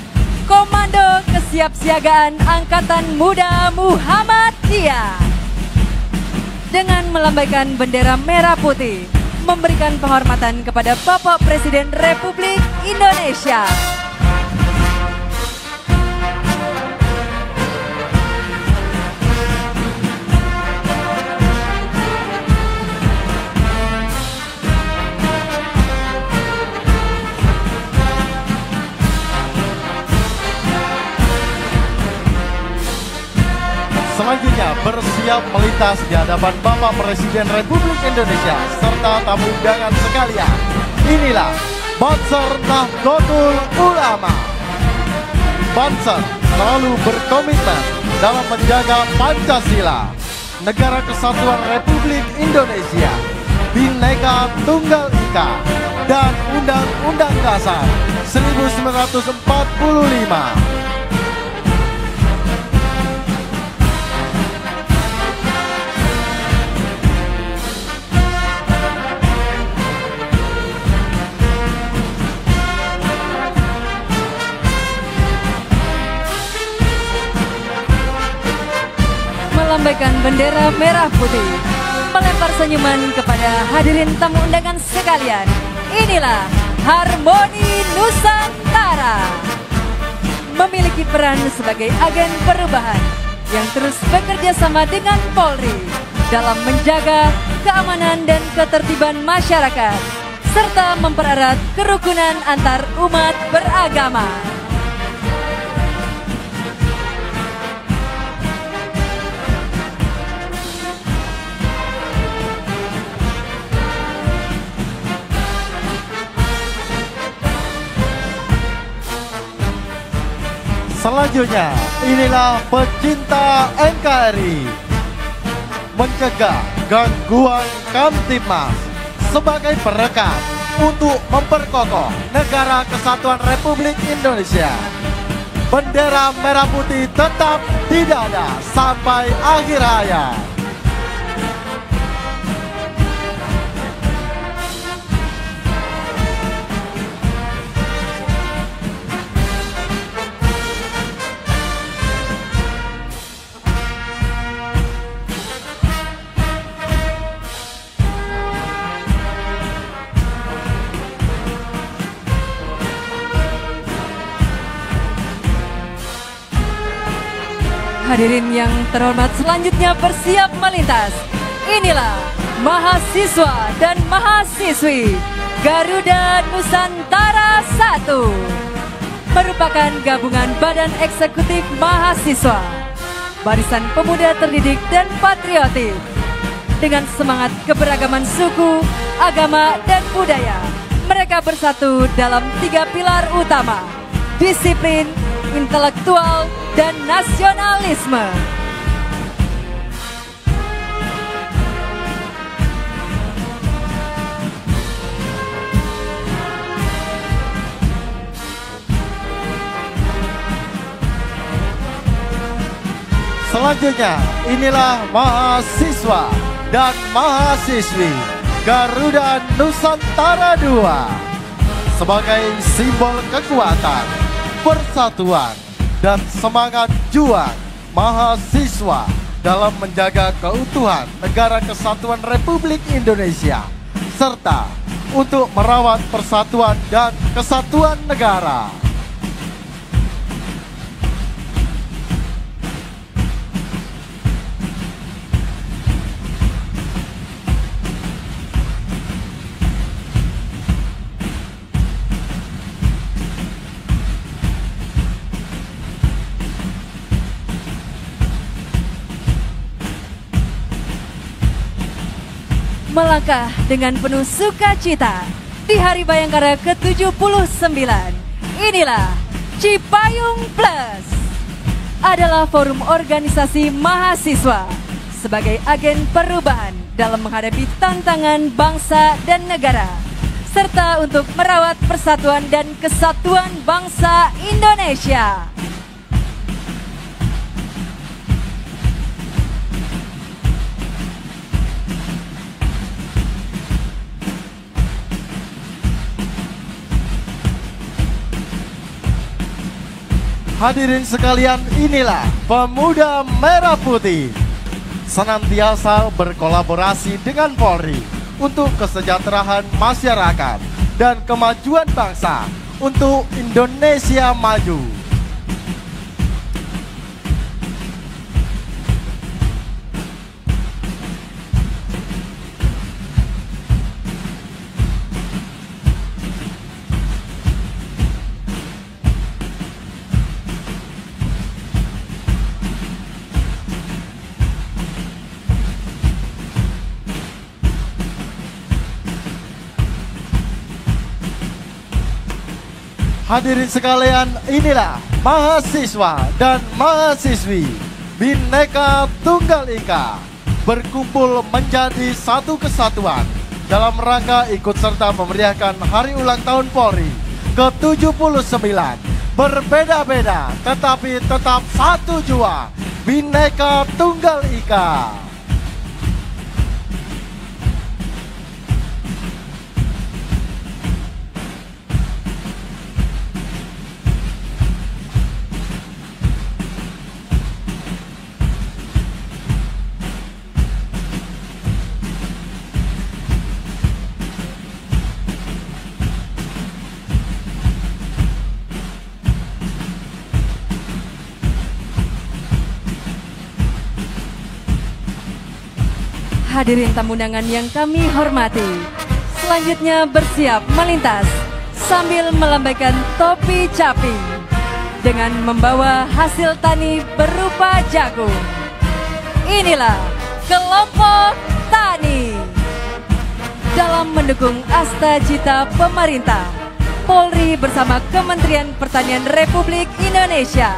Komando Kesiapsiagaan Angkatan Muda Muhammadiyah. Dengan melambaikan bendera merah putih, memberikan penghormatan kepada Bapak Presiden Republik Indonesia. Selanjutnya bersiap melintas di hadapan Bapak Presiden Republik Indonesia serta tamu undangan sekalian. Inilah Banser Nahdlatul Ulama. Banser selalu berkomitmen dalam menjaga Pancasila, Negara Kesatuan Republik Indonesia, Bhinneka Tunggal Ika, dan Undang-Undang Dasar 1945. Melambaikan bendera merah putih, melempar senyuman kepada hadirin tamu undangan sekalian. Inilah Harmoni Nusantara, memiliki peran sebagai agen perubahan yang terus bekerja sama dengan Polri dalam menjaga keamanan dan ketertiban masyarakat serta mempererat kerukunan antar umat beragama. Selanjutnya, inilah pecinta NKRI mencegah gangguan Kamtibmas sebagai perekat untuk memperkokoh Negara Kesatuan Republik Indonesia. Bendera merah putih tetap di dada sampai akhir hayat. Hadirin yang terhormat, selanjutnya bersiap melintas. Inilah mahasiswa dan mahasiswi Garuda Nusantara 1, merupakan gabungan badan eksekutif mahasiswa, barisan pemuda terdidik dan patriotik. Dengan semangat keberagaman suku, agama, dan budaya, mereka bersatu dalam 3 pilar utama: disiplin, intelektual, dan nasionalisme. Selanjutnya, inilah mahasiswa dan mahasiswi Garuda Nusantara 2 sebagai simbol kekuatan, persatuan, dan semangat juang mahasiswa dalam menjaga keutuhan Negara Kesatuan Republik Indonesia serta untuk merawat persatuan dan kesatuan negara. Melangkah dengan penuh sukacita di Hari Bayangkara ke-79. Inilah Cipayung Plus, adalah forum organisasi mahasiswa sebagai agen perubahan dalam menghadapi tantangan bangsa dan negara, serta untuk merawat persatuan dan kesatuan bangsa Indonesia. Hadirin sekalian, inilah Pemuda Merah Putih, senantiasa berkolaborasi dengan Polri untuk kesejahteraan masyarakat dan kemajuan bangsa untuk Indonesia maju. Hadirin sekalian, inilah mahasiswa dan mahasiswi Bhinneka Tunggal Ika berkumpul menjadi satu kesatuan dalam rangka ikut serta memeriahkan Hari Ulang Tahun Polri ke-79. Berbeda-beda tetapi tetap satu jua, Bhinneka Tunggal Ika. Hadirin tamu undangan yang kami hormati, selanjutnya bersiap melintas sambil melambaikan topi caping dengan membawa hasil tani berupa jagung. Inilah kelompok tani. Dalam mendukung asta cita pemerintah, Polri bersama Kementerian Pertanian Republik Indonesia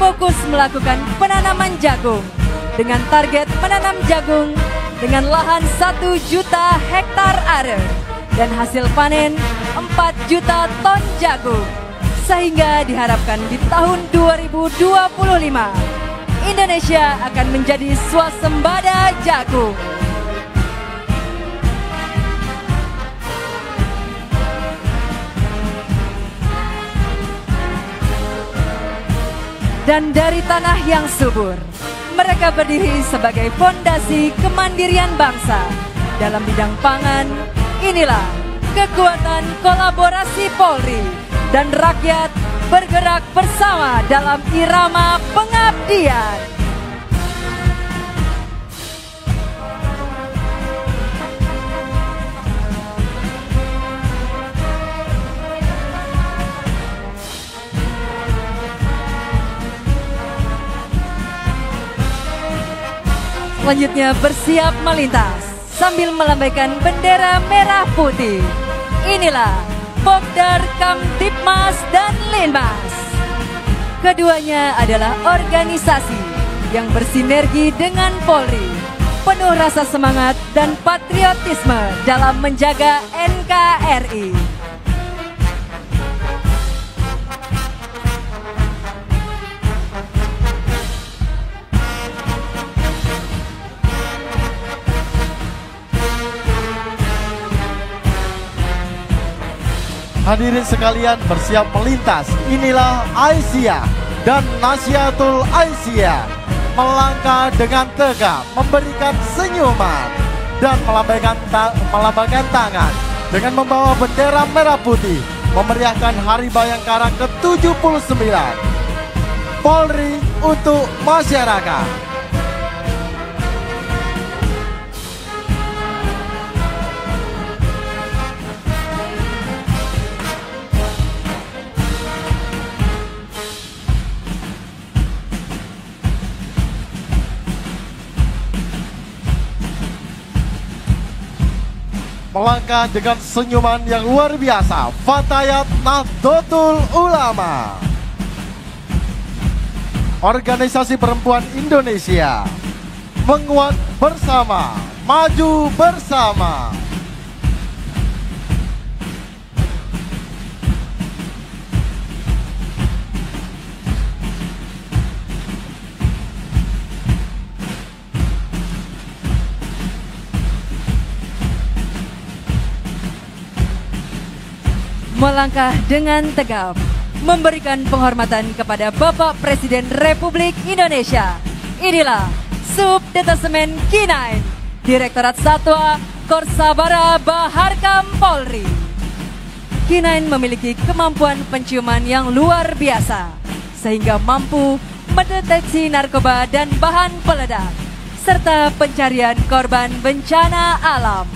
fokus melakukan penanaman jagung dengan target menanam jagung dengan lahan 1 juta hektar aren dan hasil panen 4 juta ton jagung. Sehingga diharapkan di tahun 2025 Indonesia akan menjadi swasembada jagung. Dan dari tanah yang subur, mereka berdiri sebagai fondasi kemandirian bangsa dalam bidang pangan. Inilah kekuatan kolaborasi Polri dan rakyat bergerak bersama dalam irama pengabdian. Selanjutnya bersiap melintas sambil melambaikan bendera merah putih. Inilah Pokdar, Kamtibmas, dan Linmas. Keduanya adalah organisasi yang bersinergi dengan Polri, penuh rasa semangat dan patriotisme dalam menjaga NKRI. Hadirin sekalian bersiap melintas. Inilah Aisyah dan Nasyatul Aisyah melangkah dengan tegap, memberikan senyuman dan melambaikan tangan dengan membawa bendera merah putih, memeriahkan Hari Bayangkara ke-79. Polri untuk masyarakat. Melangkah dengan senyuman yang luar biasa, Fatayat Nahdlatul Ulama, Organisasi Perempuan Indonesia, menguat bersama, maju bersama. Melangkah dengan tegap, memberikan penghormatan kepada Bapak Presiden Republik Indonesia. Inilah Subdetasemen K9, Direktorat Satwa Korsabara Baharkam Polri. K9 memiliki kemampuan penciuman yang luar biasa, sehingga mampu mendeteksi narkoba dan bahan peledak, serta pencarian korban bencana alam.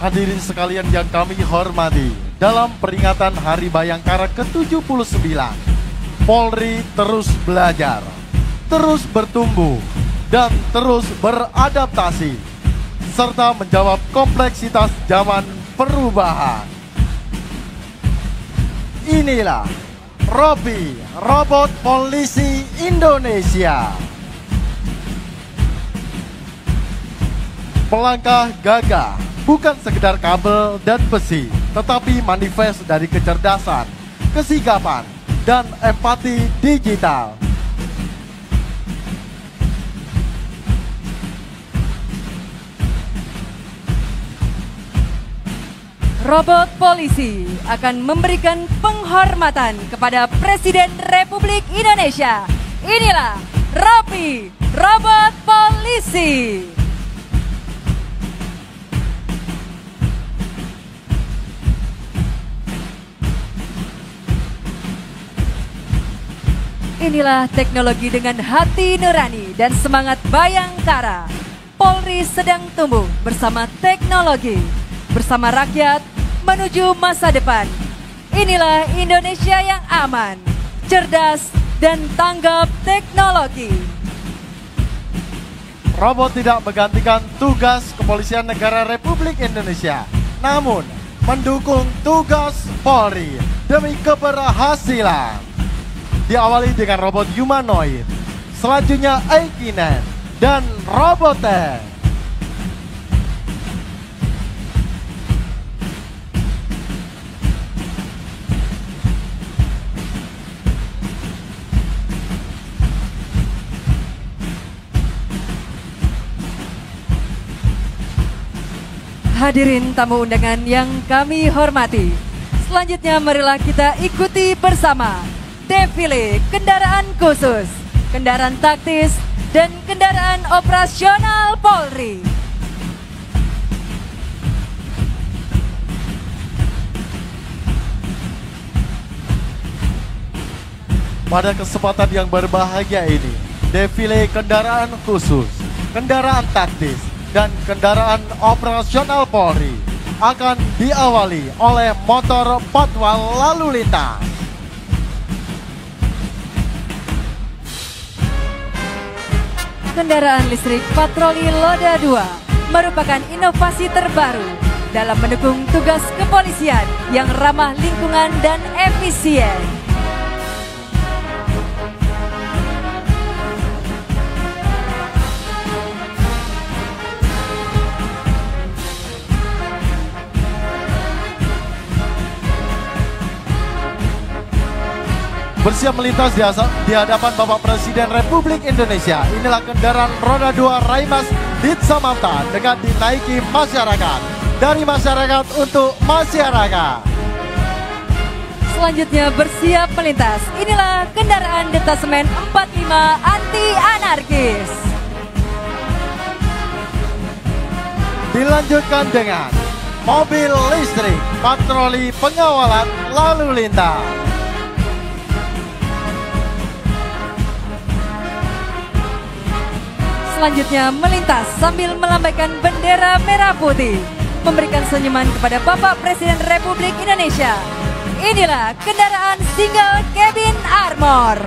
Hadirin sekalian yang kami hormati, dalam peringatan Hari Bayangkara ke-79, Polri terus belajar, terus bertumbuh, dan terus beradaptasi, serta menjawab kompleksitas zaman perubahan. Inilah ROPI, Robot Polisi Indonesia. Melangkah gagah, bukan sekedar kabel dan besi, tetapi manifest dari kecerdasan, kesigapan, dan empati digital. Robot polisi akan memberikan penghormatan kepada Presiden Republik Indonesia. Inilah ROPI, Robot Polisi. Inilah teknologi dengan hati nurani dan semangat Bayangkara. Polri sedang tumbuh bersama teknologi, bersama rakyat menuju masa depan. Inilah Indonesia yang aman, cerdas, dan tanggap teknologi. Robot tidak menggantikan tugas Kepolisian Negara Republik Indonesia, namun mendukung tugas Polri demi keberhasilan. Diawali dengan robot humanoid, selanjutnya Aikinen dan Robotech. Hadirin tamu undangan yang kami hormati, selanjutnya marilah kita ikuti bersama defile kendaraan khusus, kendaraan taktis, dan kendaraan operasional Polri. Pada kesempatan yang berbahagia ini, defile kendaraan khusus, kendaraan taktis, dan kendaraan operasional Polri akan diawali oleh motor patwal lalu lintas. Kendaraan listrik patroli Loda 2 merupakan inovasi terbaru dalam mendukung tugas kepolisian yang ramah lingkungan dan efisien. Bersiap melintas di hadapan Bapak Presiden Republik Indonesia. Inilah kendaraan roda 2 Raimas Ditsamanta dengan dinaiki masyarakat. Dari masyarakat untuk masyarakat. Selanjutnya bersiap melintas. Inilah kendaraan detasemen 45 anti anarkis. Dilanjutkan dengan mobil listrik patroli pengawalan lalu lintas. Selanjutnya melintas sambil melambaikan bendera merah putih, memberikan senyuman kepada Bapak Presiden Republik Indonesia. Inilah kendaraan single cabin armor.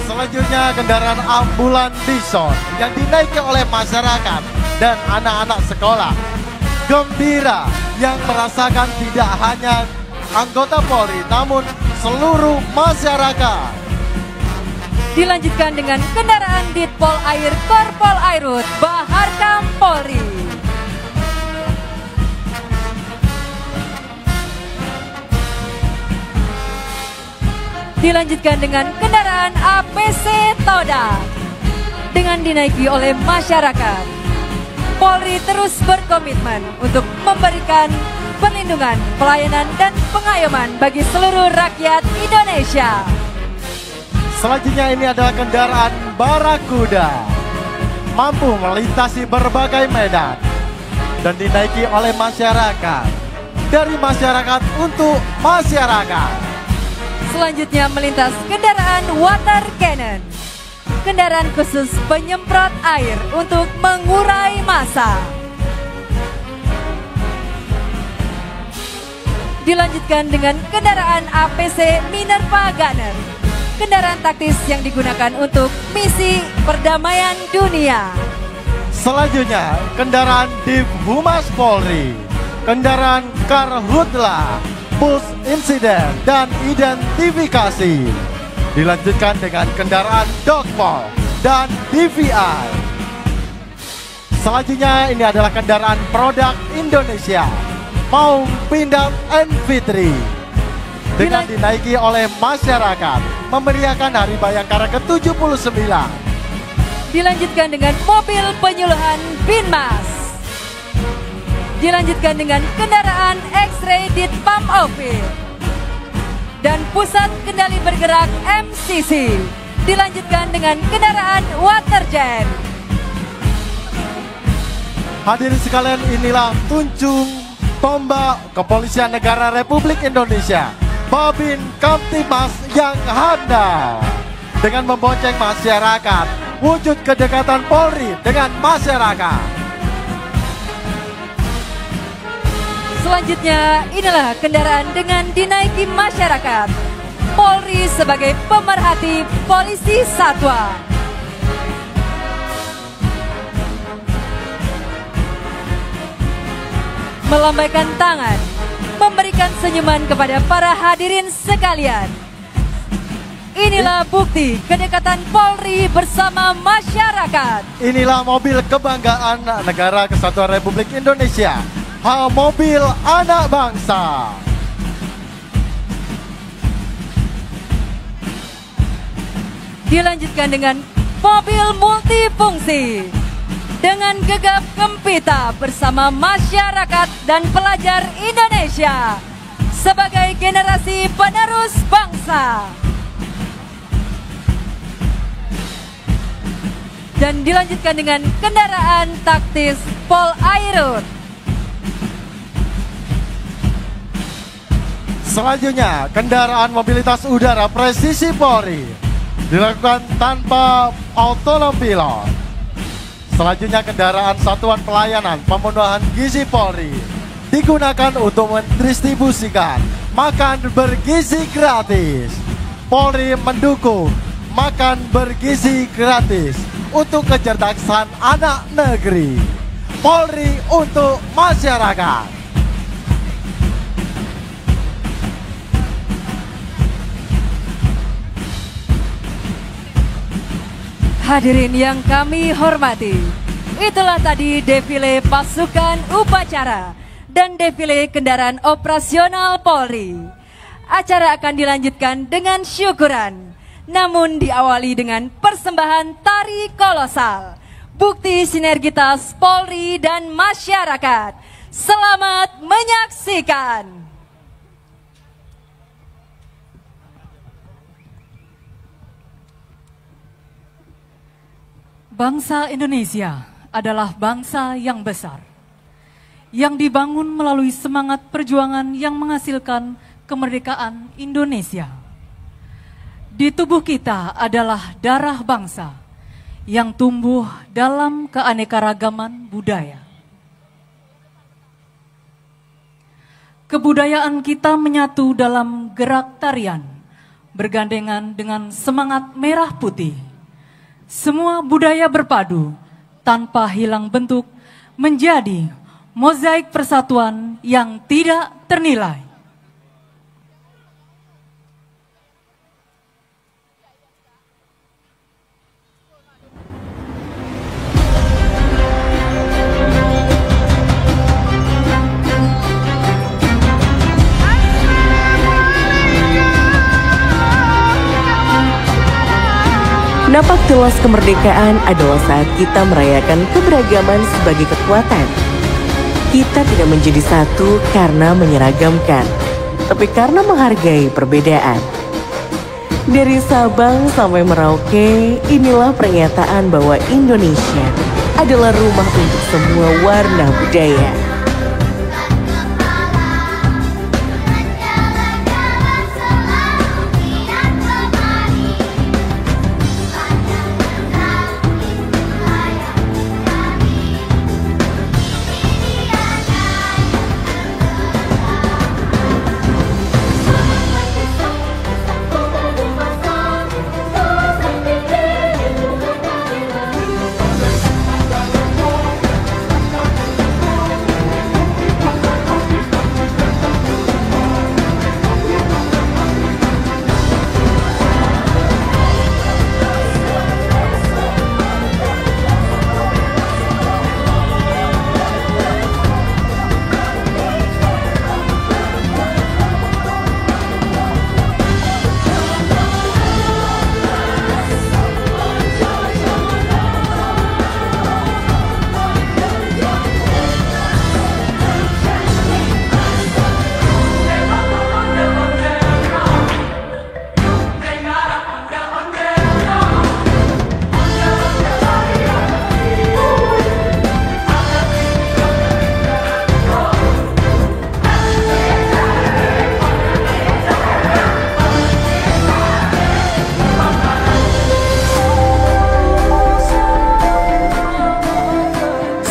Selanjutnya kendaraan ambulan Bison yang dinaiki oleh masyarakat dan anak-anak sekolah. Gembira yang merasakan tidak hanya anggota Polri namun seluruh masyarakat. Dilanjutkan dengan kendaraan Ditpol Air Korpol Airut Baharkam Polri. Dilanjutkan dengan kendaraan APC Toda dengan dinaiki oleh masyarakat. Polri terus berkomitmen untuk memberikan perlindungan, pelayanan, dan pengayoman bagi seluruh rakyat Indonesia. Selanjutnya ini adalah kendaraan Barakuda, mampu melintasi berbagai medan dan dinaiki oleh masyarakat. Dari masyarakat untuk masyarakat. Selanjutnya melintas kendaraan Water Cannon, kendaraan khusus penyemprot air untuk mengurai massa. Dilanjutkan dengan kendaraan APC Minerva Gunner, kendaraan taktis yang digunakan untuk misi perdamaian dunia. Selanjutnya, kendaraan Div Humas Polri, kendaraan Karhutla, bus insiden dan identifikasi. Dilanjutkan dengan kendaraan Dogpol dan DVI. Selanjutnya, ini adalah kendaraan produk Indonesia, Maung Pindad NV3. Dengan dinaiki oleh masyarakat, memeriahkan Hari Bayangkara ke-79. Dilanjutkan dengan mobil penyuluhan Binmas. Dilanjutkan dengan kendaraan X-Ray Ditpam Office dan Pusat Kendali Bergerak MCC. Dilanjutkan dengan kendaraan Waterjet. Hadirin sekalian, inilah tunjung tombak Kepolisian Negara Republik Indonesia, Babin Kamtibmas yang handal dengan membonceng masyarakat, wujud kedekatan Polri dengan masyarakat. selanjutnya, inilah kendaraan dengan dinaiki masyarakat. Polri sebagai pemerhati polisi satwa. Melambaikan tangan, memberikan senyuman kepada para hadirin sekalian. Inilah bukti kedekatan Polri bersama masyarakat. Inilah mobil kebanggaan Negara Kesatuan Republik Indonesia. Mobil anak bangsa. Dilanjutkan dengan mobil multifungsi. Dengan gegap gempita bersama masyarakat dan pelajar Indonesia. Sebagai generasi penerus bangsa. Dan dilanjutkan dengan kendaraan taktis Polairut. Selanjutnya, kendaraan mobilitas udara presisi Polri dilakukan tanpa autonom pilot. Selanjutnya, kendaraan satuan pelayanan pemenuhan gizi Polri digunakan untuk mendistribusikan makan bergizi gratis. Polri mendukung makan bergizi gratis untuk kecerdasan anak negeri. Polri untuk masyarakat. Hadirin yang kami hormati, itulah tadi defile pasukan upacara dan defile kendaraan operasional Polri. Acara akan dilanjutkan dengan syukuran, namun diawali dengan persembahan tari kolosal. Bukti sinergitas Polri dan masyarakat. Selamat menyaksikan. Bangsa Indonesia adalah bangsa yang besar, yang dibangun melalui semangat perjuangan yang menghasilkan kemerdekaan Indonesia. Di tubuh kita adalah darah bangsa yang tumbuh dalam keanekaragaman budaya. Kebudayaan kita menyatu dalam gerak tarian, bergandengan dengan semangat merah putih. Semua budaya berpadu tanpa hilang bentuk menjadi mozaik persatuan yang tidak ternilai. Napak tilas kemerdekaan adalah saat kita merayakan keberagaman sebagai kekuatan. Kita tidak menjadi satu karena menyeragamkan, tapi karena menghargai perbedaan. Dari Sabang sampai Merauke, inilah pernyataan bahwa Indonesia adalah rumah untuk semua warna budaya.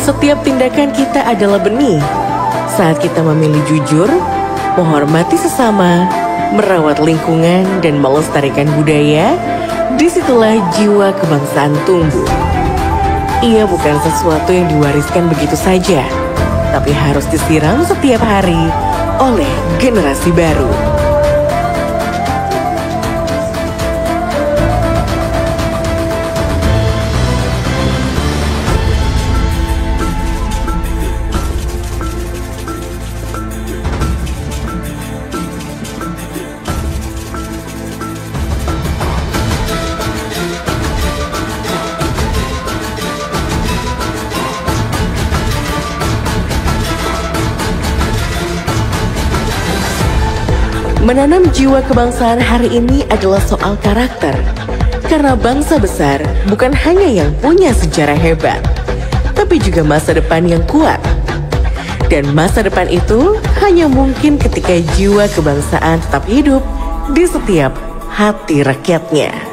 Setiap tindakan kita adalah benih. Saat kita memilih jujur, menghormati sesama, merawat lingkungan, dan melestarikan budaya, disitulah jiwa kebangsaan tumbuh. Ia bukan sesuatu yang diwariskan begitu saja, tapi harus disiram setiap hari oleh generasi baru. Menanam jiwa kebangsaan hari ini adalah soal karakter. Karena bangsa besar bukan hanya yang punya sejarah hebat, tapi juga masa depan yang kuat. Dan masa depan itu hanya mungkin ketika jiwa kebangsaan tetap hidup di setiap hati rakyatnya.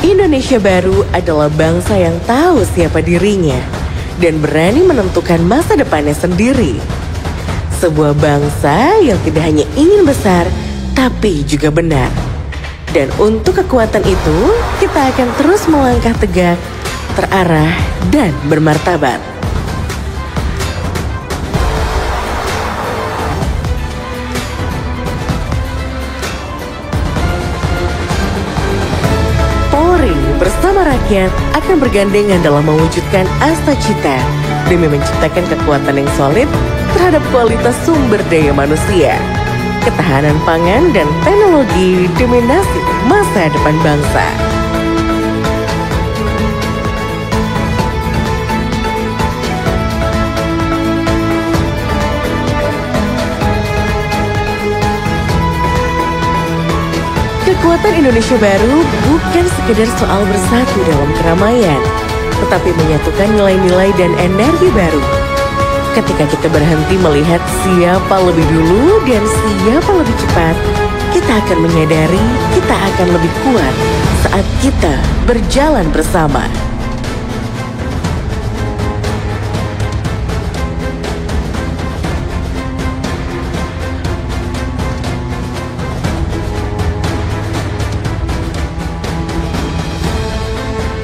Indonesia baru adalah bangsa yang tahu siapa dirinya dan berani menentukan masa depannya sendiri. Sebuah bangsa yang tidak hanya ingin besar, tapi juga benar. Dan untuk kekuatan itu, kita akan terus melangkah tegak, terarah, dan bermartabat. Bersama rakyat akan bergandengan dalam mewujudkan asta cita demi menciptakan kekuatan yang solid terhadap kualitas sumber daya manusia, ketahanan pangan dan teknologi demi nasib masa depan bangsa. Kekuatan Indonesia baru bukan sekedar soal bersatu dalam keramaian, tetapi menyatukan nilai-nilai dan energi baru. Ketika kita berhenti melihat siapa lebih dulu dan siapa lebih cepat, kita akan menyadari kita akan lebih kuat saat kita berjalan bersama.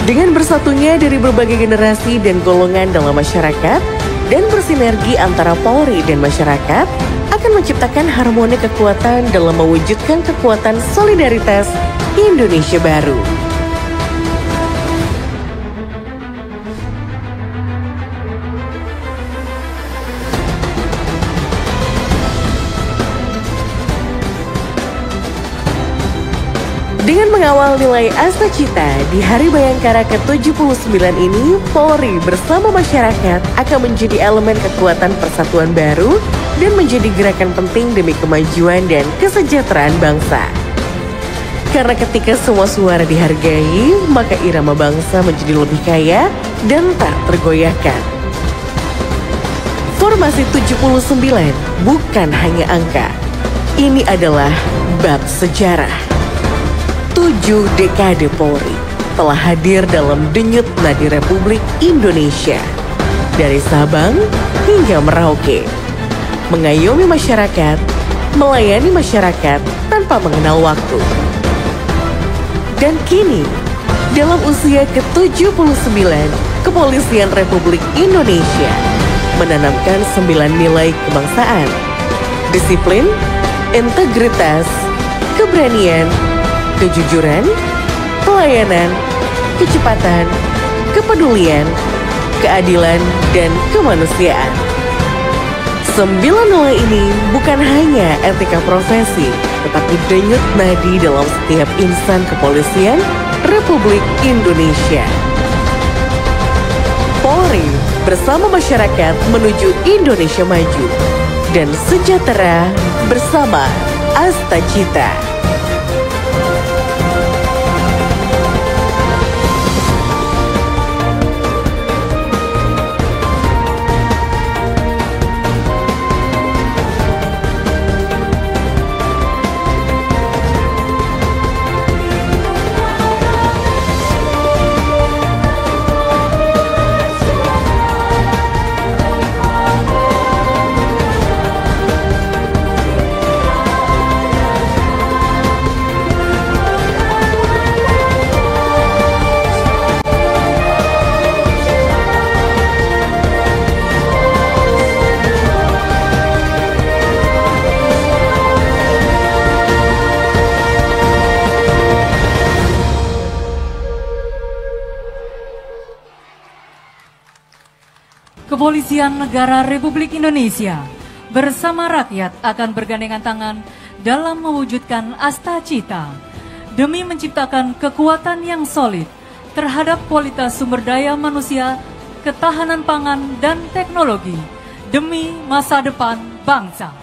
Dengan bersatunya dari berbagai generasi dan golongan dalam masyarakat dan bersinergi antara Polri dan masyarakat akan menciptakan harmoni kekuatan dalam mewujudkan kekuatan solidaritas Indonesia baru. Dengan mengawal nilai asta cita di Hari Bayangkara ke-79 ini, Polri bersama masyarakat akan menjadi elemen kekuatan persatuan baru dan menjadi gerakan penting demi kemajuan dan kesejahteraan bangsa. Karena ketika semua suara dihargai, maka irama bangsa menjadi lebih kaya dan tak tergoyahkan. Formasi 79 bukan hanya angka. Ini adalah bab sejarah. 7 dekade Polri telah hadir dalam denyut nadi Republik Indonesia. Dari Sabang hingga Merauke, mengayomi masyarakat, melayani masyarakat tanpa mengenal waktu. Dan kini, dalam usia ke-79, Kepolisian Republik Indonesia menanamkan 9 nilai kebangsaan: disiplin, integritas, keberanian, kejujuran, pelayanan, kecepatan, kepedulian, keadilan, dan kemanusiaan. 9 nilai ini bukan hanya etika profesi, tetapi denyut nadi dalam setiap insan kepolisian Republik Indonesia. Polri bersama masyarakat menuju Indonesia maju dan sejahtera bersama asta cita. Kepolisian Negara Republik Indonesia bersama rakyat akan bergandengan tangan dalam mewujudkan Asta Cita demi menciptakan kekuatan yang solid terhadap kualitas sumber daya manusia, ketahanan pangan dan teknologi demi masa depan bangsa.